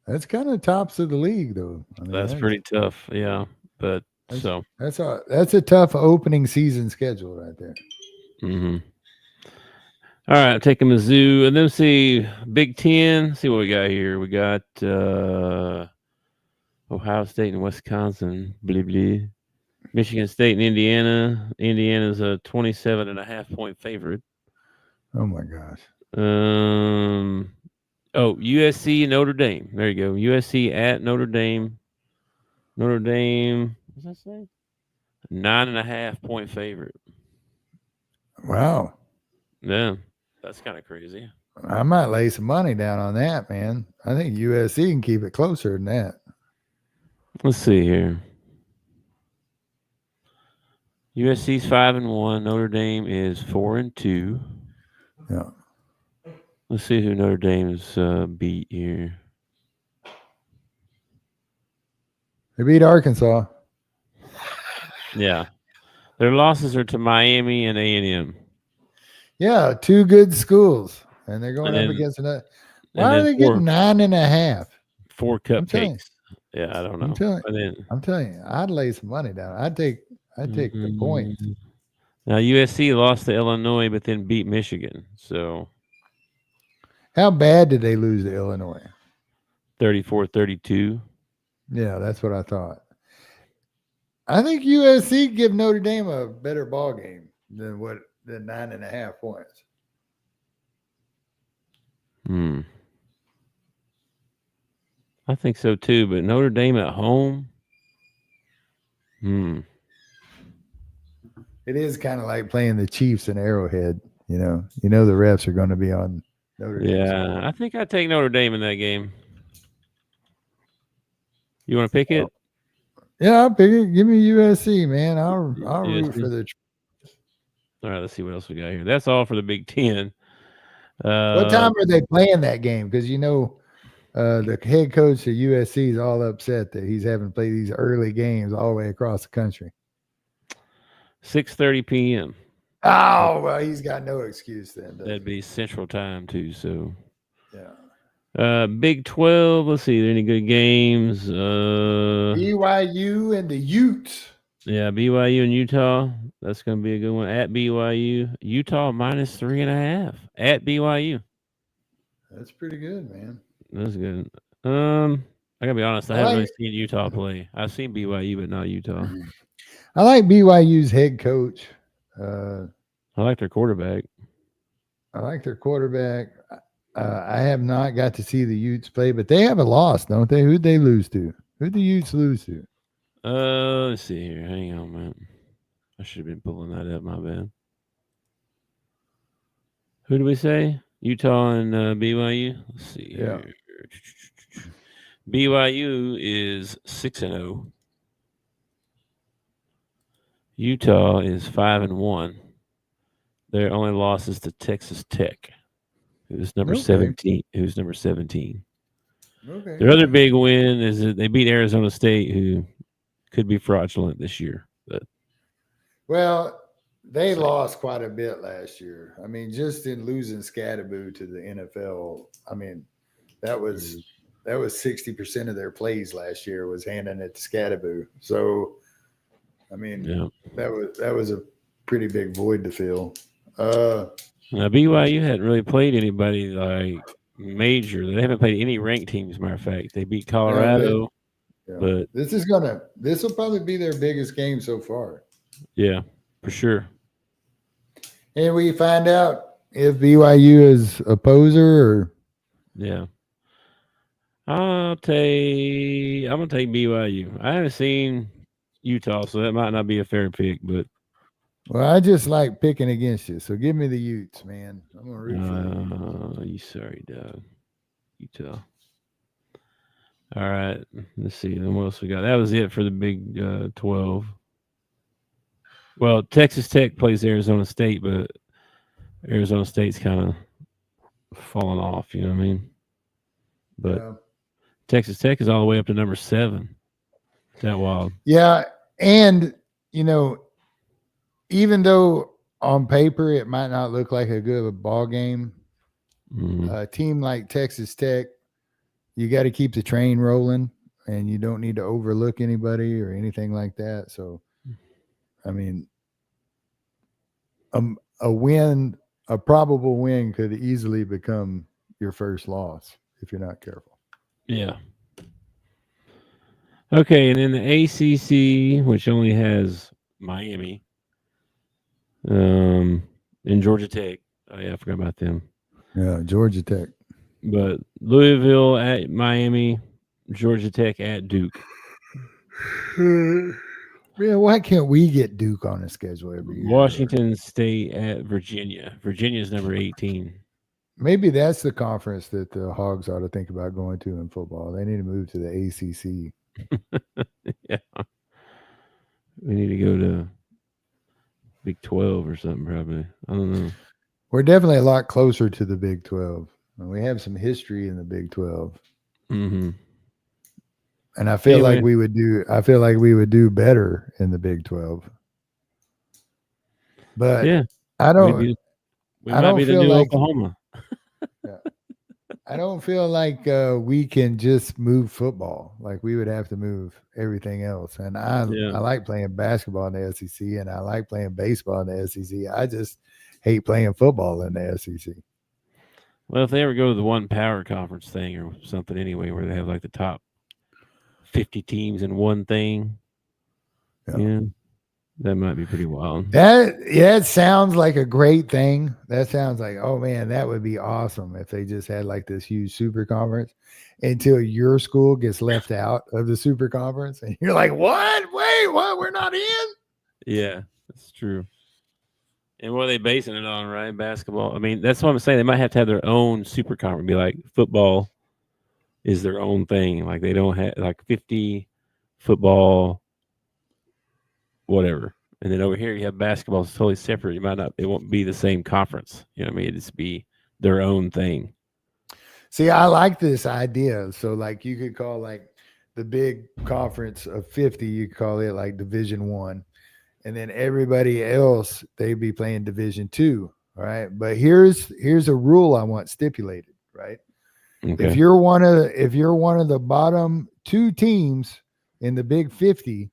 Speaker 4: That's kind of tops of the league, though. I mean,
Speaker 3: that's pretty tough. Yeah, but
Speaker 4: that's a tough opening season schedule right there.
Speaker 3: Mm-hmm. All right, taking Mizzou, and then see Big Ten. See what we got here. We got Ohio State and Wisconsin. Blee blee. Michigan State and Indiana. Indiana's a 27.5-point favorite.
Speaker 4: Oh my gosh.
Speaker 3: USC Notre Dame. There you go. USC at Notre Dame. Notre Dame. What's that say? 9.5-point favorite.
Speaker 4: Wow.
Speaker 3: Yeah, that's kind of crazy.
Speaker 4: I might lay some money down on that, man. I think USC can keep it closer than that.
Speaker 3: Let's see here. USC's 5-1. Notre Dame is 4-2.
Speaker 4: Yeah.
Speaker 3: Let's see who Notre Dame's beat here.
Speaker 4: They beat Arkansas.
Speaker 3: Yeah, their losses are to Miami and A&M.
Speaker 4: Yeah, two good schools, and they're going up against another. Why are they getting 9.5?
Speaker 3: 4 cupcakes. Yeah, I don't know.
Speaker 4: I'm telling you, I'd lay some money down. I'd take the points.
Speaker 3: Now USC lost to Illinois, but then beat Michigan. So,
Speaker 4: how bad did they lose to Illinois?
Speaker 3: 34-32.
Speaker 4: Yeah, that's what I thought. I think USC give Notre Dame a better ball game than 9.5 points.
Speaker 3: I think so too, but Notre Dame at home.
Speaker 4: It is kind of like playing the Chiefs in Arrowhead. You know the refs are going to be on Notre Dame.
Speaker 3: Yeah, I think I'd take Notre Dame in that game. You want to pick it?
Speaker 4: Yeah, I'll pick it. Give me USC, man. I'll root for the.
Speaker 3: All right, let's see what else we got here. That's all for the Big Ten.
Speaker 4: What time are they playing that game? Because the head coach of USC is all upset that he's having to play these early games all the way across the country.
Speaker 3: 6:30 p.m.
Speaker 4: Oh, well, he's got no excuse then.
Speaker 3: That'd be Central Time too. So,
Speaker 4: yeah.
Speaker 3: Big 12. Let's see. Are there any good games?
Speaker 4: BYU and the Utes.
Speaker 3: Yeah, BYU and Utah. That's going to be a good one. At BYU, Utah -3.5 at BYU.
Speaker 4: That's pretty good, man.
Speaker 3: That's good. I gotta be honest. I haven't really seen Utah play. I've seen BYU, but not Utah.
Speaker 4: I like BYU's head coach.
Speaker 3: I like their quarterback.
Speaker 4: I have not got to see the Utes play, but they have a loss, don't they? Who'd they lose to? Who'd the Utes lose to?
Speaker 3: Let's see here. Hang on, man. I should have been pulling that up. My bad. Who do we say? Utah and BYU. Let's see.
Speaker 4: Yeah.
Speaker 3: Here. BYU is 6-0. Utah is 5-1. Their only loss is to Texas Tech, who's number 17. Who's number 17.
Speaker 4: Okay.
Speaker 3: Their other big win is that they beat Arizona State, who could be fraudulent this year. But
Speaker 4: they lost quite a bit last year. I mean, just in losing Scadaboo to the NFL. I mean, that was 60% of their plays last year was handing it to Scadaboo. So, I mean, that was a pretty big void to fill.
Speaker 3: Now BYU hadn't really played anybody like major. They haven't played any ranked teams. Matter of fact, they beat Colorado. But
Speaker 4: this will probably be their biggest game so far.
Speaker 3: Yeah, for sure.
Speaker 4: And we find out if BYU is a poser or
Speaker 3: Yeah. I'm gonna take BYU. I haven't seen Utah, so that might not be a fair pick, but
Speaker 4: well, I just like picking against you. So give me the Utes, man. I'm gonna root for the Utes.
Speaker 3: you sorry, dog. Utah. All right. Let's see. Then what else we got? That was it for the Big 12. Well, Texas Tech plays Arizona State, but Arizona State's kind of falling off. You know what I mean? But
Speaker 4: Yeah.
Speaker 3: Texas Tech is all the way up to number 7. Is that wild?
Speaker 4: Yeah, and even though on paper it might not look like a good ball game, a team like Texas Tech, you got to keep the train rolling, and you don't need to overlook anybody or anything like that. So, I mean, a win, a probable win, could easily become your first loss if you're not careful.
Speaker 3: Yeah. Okay, and then the ACC, which only has Miami, and Georgia Tech. Oh yeah, I forgot about them.
Speaker 4: Yeah, Georgia Tech.
Speaker 3: But Louisville at Miami, Georgia Tech at Duke.
Speaker 4: Yeah, why can't we get Duke on the schedule every year?
Speaker 3: Washington State at Virginia. Virginia's number 18.
Speaker 4: Maybe that's the conference that the Hogs ought to think about going to in football. They need to move to the ACC.
Speaker 3: Yeah. We need to go to Big 12 or something, probably. I don't know.
Speaker 4: We're definitely a lot closer to the Big 12. We have some history in the Big 12.
Speaker 3: Mm-hmm.
Speaker 4: And I feel like we would do better in the Big 12. But
Speaker 3: yeah,
Speaker 4: I don't
Speaker 3: we
Speaker 4: I
Speaker 3: might
Speaker 4: don't
Speaker 3: be the
Speaker 4: feel
Speaker 3: new
Speaker 4: like
Speaker 3: Oklahoma.
Speaker 4: I don't feel like we can just move football. Like we would have to move everything else. And I like playing basketball in the SEC, and I like playing baseball in the SEC. I just hate playing football in the SEC.
Speaker 3: Well, if they ever go to the one power conference thing or something anyway, where they have like the top 50 teams in one thing, yeah, that might be pretty wild.
Speaker 4: That sounds like a great thing. That sounds like, oh man, that would be awesome if they just had like this huge super conference until your school gets left out of the super conference. And you're like, what? Wait, what? We're not in?
Speaker 3: Yeah, that's true. And what are they basing it on, right? Basketball. I mean, that's what I'm saying. They might have to have their own super conference. Be like football is their own thing. Like they don't have like 50 football, whatever. And then over here you have basketball. It's totally separate. It won't be the same conference. You know what I mean? It'd just be their own thing.
Speaker 4: See, I like this idea. So like you could call like the big conference of 50, you could call it like Division 1. And then everybody else, they'd be playing Division 2. All right. But here's a rule I want stipulated, right? Okay. If you're one of the bottom 2 teams in the Big 50,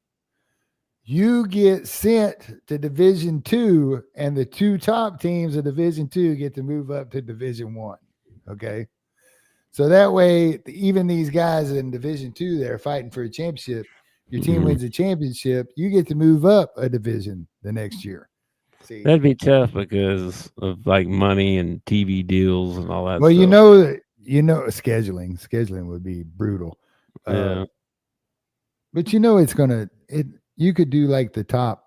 Speaker 4: you get sent to Division 2, and the 2 top teams of Division 2 get to move up to Division 1. Okay. So that way, even these guys in Division 2, they're fighting for a championship. Your team wins a championship, you get to move up a division the next year. See,
Speaker 3: that'd be tough because of like money and TV deals and all that.
Speaker 4: Well,
Speaker 3: stuff.
Speaker 4: scheduling would be brutal.
Speaker 3: Yeah.
Speaker 4: But you could do like the top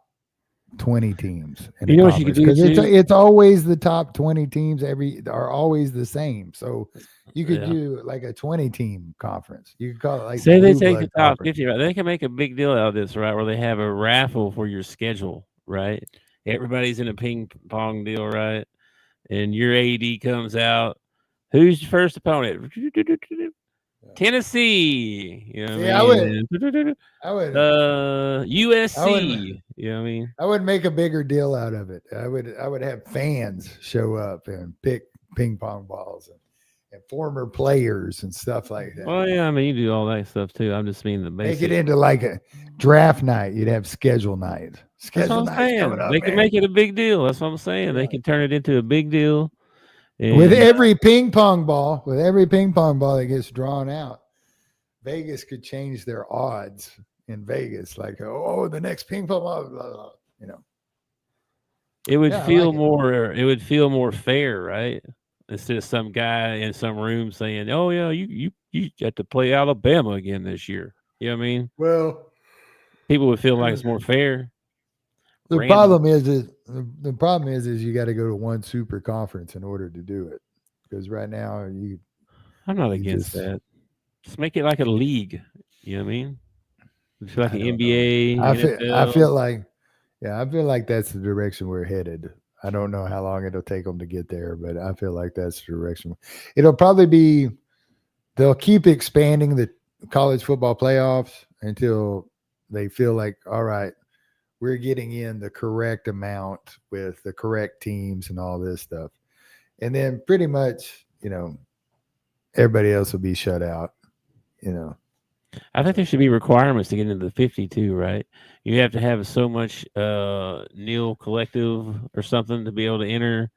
Speaker 4: 20 teams.
Speaker 3: You know what you could do?
Speaker 4: It's always the top 20 teams are always the same. So you could do like a 20 team conference. You could call it like,
Speaker 3: say they take the top 50, right? They can make a big deal out of this, right? Where they have a raffle for your schedule, right? Everybody's in a ping pong deal, right? And your AD comes out. Who's your first opponent? Tennessee. You know what I would USC. You know what I mean?
Speaker 4: I would make a bigger deal out of it. I would have fans show up and pick ping pong balls and former players and stuff like that.
Speaker 3: Well, yeah, I mean, you do all that stuff too. I'm just meaning the basic.
Speaker 4: Make it into like a draft night. You'd have schedule night. Schedule night coming up.
Speaker 3: They can make it a big deal. That's what I'm saying. Yeah. They can turn it into a big deal.
Speaker 4: And with every ping pong ball that gets drawn out, Vegas could change their odds in Vegas. Like, the next ping pong ball, blah, blah, blah,
Speaker 3: It would
Speaker 4: Yeah, I
Speaker 3: feel
Speaker 4: like it.
Speaker 3: more. It would feel more fair, right? Instead of some guy in some room saying, "Oh yeah, you got to play Alabama again this year." You know what I mean?
Speaker 4: Well,
Speaker 3: People would feel like it's more fair.
Speaker 4: the
Speaker 3: Random.
Speaker 4: problem is the problem is you got to go to one super conference in order to do it. Because right now
Speaker 3: I'm not
Speaker 4: you
Speaker 3: against
Speaker 4: just
Speaker 3: that. Just make it like a league. You know what I mean? It's like
Speaker 4: I
Speaker 3: an
Speaker 4: don't know.
Speaker 3: NBA,
Speaker 4: I
Speaker 3: NFL.
Speaker 4: feel like I feel like that's the direction we're headed. I don't know how long it'll take them to get there, but I feel like that's the direction. It'll probably be they'll keep expanding the college football playoffs until they feel like, all right, we're getting in the correct amount with the correct teams and all this stuff. And then pretty much, everybody else will be shut out,
Speaker 3: I think there should be requirements to get into the 52, right? You have to have so much nil collective or something to be able to enter.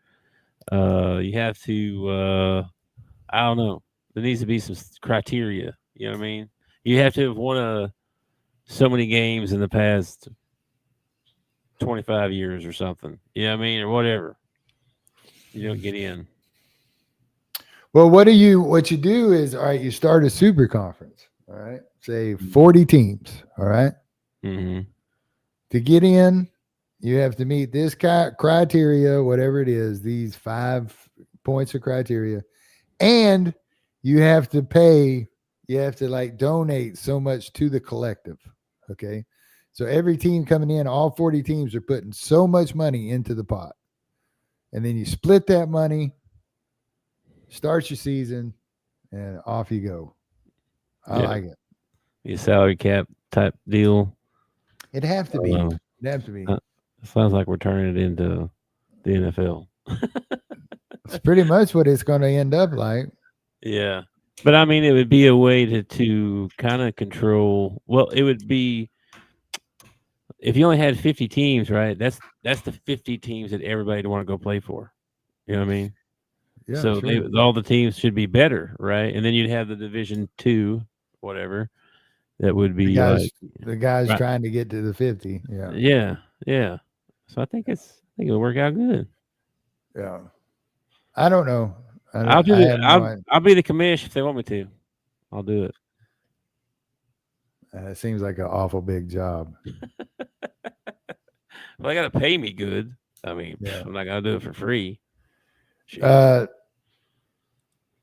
Speaker 3: You have to, I don't know. There needs to be some criteria. You know what I mean? You have to have won so many games in the past 25 years or something. You know what I mean? Or whatever. You don't get in.
Speaker 4: Well, what you do is, all right, you start a super conference, all right, say 40 teams, all right.
Speaker 3: Mm-hmm.
Speaker 4: To get in, you have to meet this criteria, whatever it is, these 5 points of criteria, and you have to pay, you have to like donate so much to the collective, okay? So every team coming in, all 40 teams are putting so much money into the pot, and then you split that money, start your season, and off you go. I like it.
Speaker 3: A salary cap type deal.
Speaker 4: It'd have to be. It'd have to be.
Speaker 3: Sounds like we're turning it into the NFL.
Speaker 4: It's pretty much what it's going to end up like.
Speaker 3: Yeah. But I mean, it would be a way to kind of control. Well, it would be if you only had 50 teams, right? That's the 50 teams that everybody would want to go play for. You know what I mean?
Speaker 4: Yeah,
Speaker 3: so
Speaker 4: sure.
Speaker 3: all the teams should be better, right? And then you'd have the Division 2, whatever. That would be
Speaker 4: the guys
Speaker 3: right.
Speaker 4: trying to get to the 50. Yeah.
Speaker 3: Yeah. Yeah. So I think it'll work out good.
Speaker 4: Yeah. I don't know.
Speaker 3: I'll do it. I'll be the commish if they want me to. I'll do it.
Speaker 4: It seems like an awful big job.
Speaker 3: Well, they got to pay me good. I mean, I'm not going to do it for free.
Speaker 4: I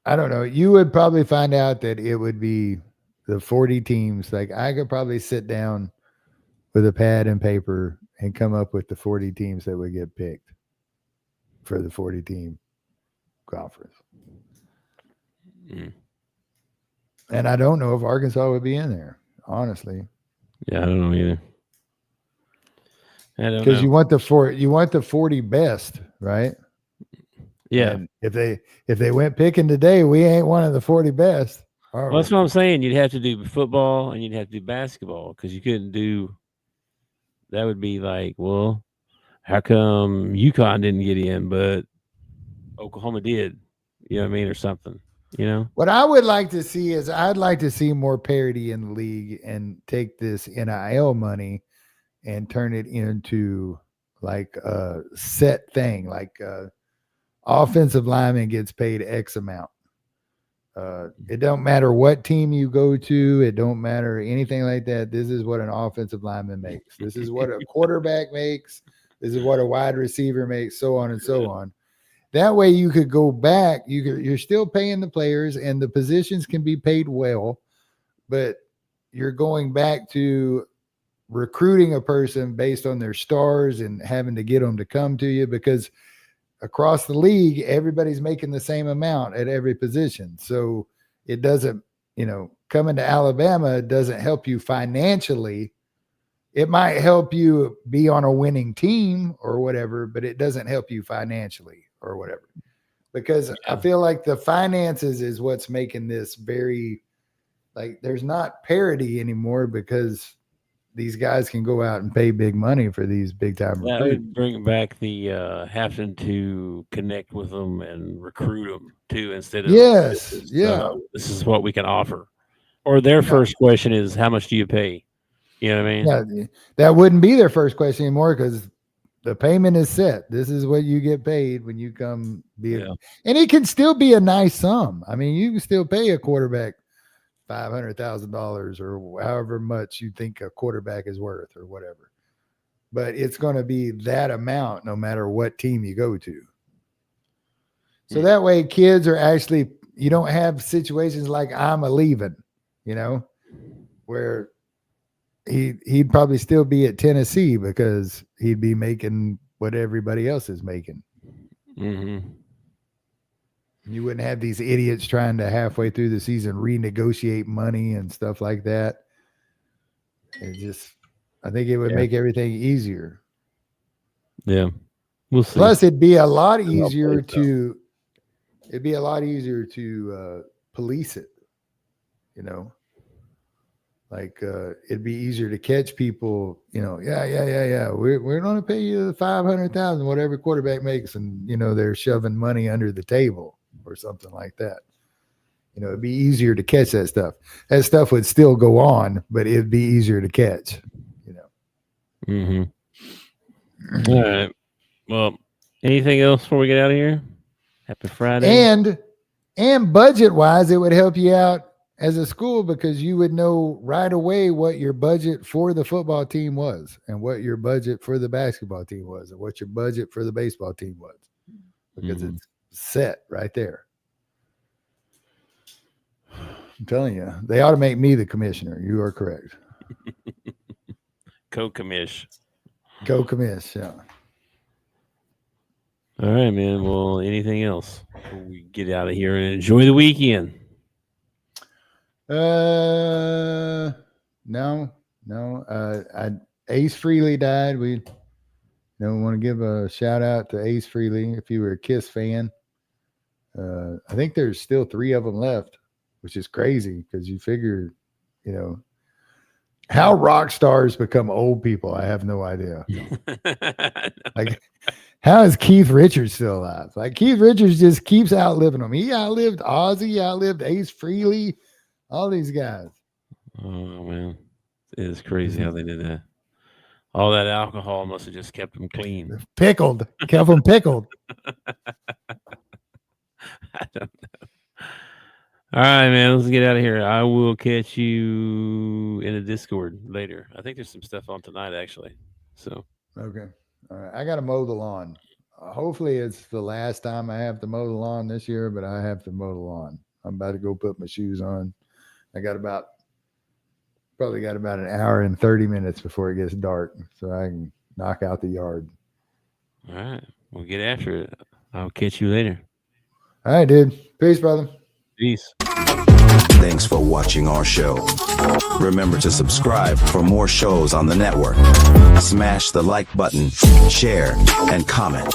Speaker 4: don't know. You would probably find out that it would be the 40 teams. Like I could probably sit down with a pad and paper and come up with the 40 teams that would get picked for the 40 team conference. And I don't know if Arkansas would be in there, honestly.
Speaker 3: Yeah, I don't know either.
Speaker 4: Because you want the 40 best, right?
Speaker 3: Yeah.
Speaker 4: And if they went picking today, we ain't one of the 40 best.
Speaker 3: Well, that's what I'm saying. You'd have to do football and you'd have to do basketball because you couldn't do. That would be like, well, how come UConn didn't get in, but Oklahoma did? You know what I mean, or something. You know.
Speaker 4: What I would like to see is I'd like to see more parity in the league and take this NIL money and turn it into like a set thing, like offensive lineman gets paid X amount. It don't matter what team you go to. It don't matter anything like that. This is what an offensive lineman makes. This is what a quarterback makes. This is what a wide receiver makes, so on and so on. That way you could go back. You're still paying the players and the positions can be paid well, but you're going back to recruiting a person based on their stars and having to get them to come to you because across the league, everybody's making the same amount at every position. So it doesn't, coming to Alabama doesn't help you financially. It might help you be on a winning team or whatever, but it doesn't help you financially or whatever. Because I feel like the finances is what's making this very, like, there's not parity anymore because these guys can go out and pay big money for these big time recruits.
Speaker 3: That would bring back the having to connect with them and recruit them too, instead of this is what we can offer. Or their first question is, how much do you pay? You know what I mean?
Speaker 4: Yeah, that wouldn't be their first question anymore because the payment is set. This is what you get paid when you come be
Speaker 3: Yeah.
Speaker 4: and it can still be a nice sum. I mean, you can still pay a quarterback $500,000 or however much you think a quarterback is worth or whatever. But it's going to be that amount no matter what team you go to. So that way kids are actually, you don't have situations like I'm a leaving, you know, where he'd probably still be at Tennessee because he'd be making what everybody else is making.
Speaker 3: Mm-hmm.
Speaker 4: You wouldn't have these idiots trying to halfway through the season renegotiate money and stuff like that. I think it would make everything easier.
Speaker 3: Yeah. We'll see.
Speaker 4: Plus, it'd be a lot easier to police it, you know. Like it'd be easier to catch people, you know. Yeah. We're going to pay you the $500,000, whatever quarterback makes, and you know they're shoving money under the table or something like that. You know, it'd be easier to catch that stuff. That stuff would still go on, but it'd be easier to catch. You know.
Speaker 3: Mm-hmm. All right. Well, anything else before we get out of here? Happy Friday.
Speaker 4: And budget wise, it would help you out as a school because you would know right away what your budget for the football team was and what your budget for the basketball team was and what your budget for the baseball team was because it's set right there. I'm telling you, they ought to make me the commissioner. You are correct.
Speaker 3: Co-commish.
Speaker 4: Yeah.
Speaker 3: All right, man. Well, anything else before we get out of here and enjoy the weekend?
Speaker 4: No. Ace Frehley died. We want to give a shout out to Ace Frehley if you were a Kiss fan. I think there's still 3 of them left, which is crazy because you figure, you know, how rock stars become old people. I have no idea. Like, how is Keith Richards still alive? Like, Keith Richards just keeps outliving them. He outlived Ozzy, he outlived Ace Frehley, all these guys.
Speaker 3: Oh, man. It is crazy how they did that. All that alcohol must have just kept them clean.
Speaker 4: Pickled. Kept them pickled.
Speaker 3: I don't know. All right, man. Let's get out of here. I will catch you in the Discord later. I think there's some stuff on tonight, actually. So.
Speaker 4: Okay. All right. I got to mow the lawn. Hopefully it's the last time I have to mow the lawn this year, but I have to mow the lawn. I'm about to go put my shoes on. I probably got about an hour and 30 minutes before it gets dark, so I can knock out the yard.
Speaker 3: All right. We'll get after it. I'll catch you later.
Speaker 4: All right, dude. Peace, brother.
Speaker 3: Peace.
Speaker 5: Thanks for watching our show. Remember to subscribe for more shows on the network. Smash the like button, share, and comment.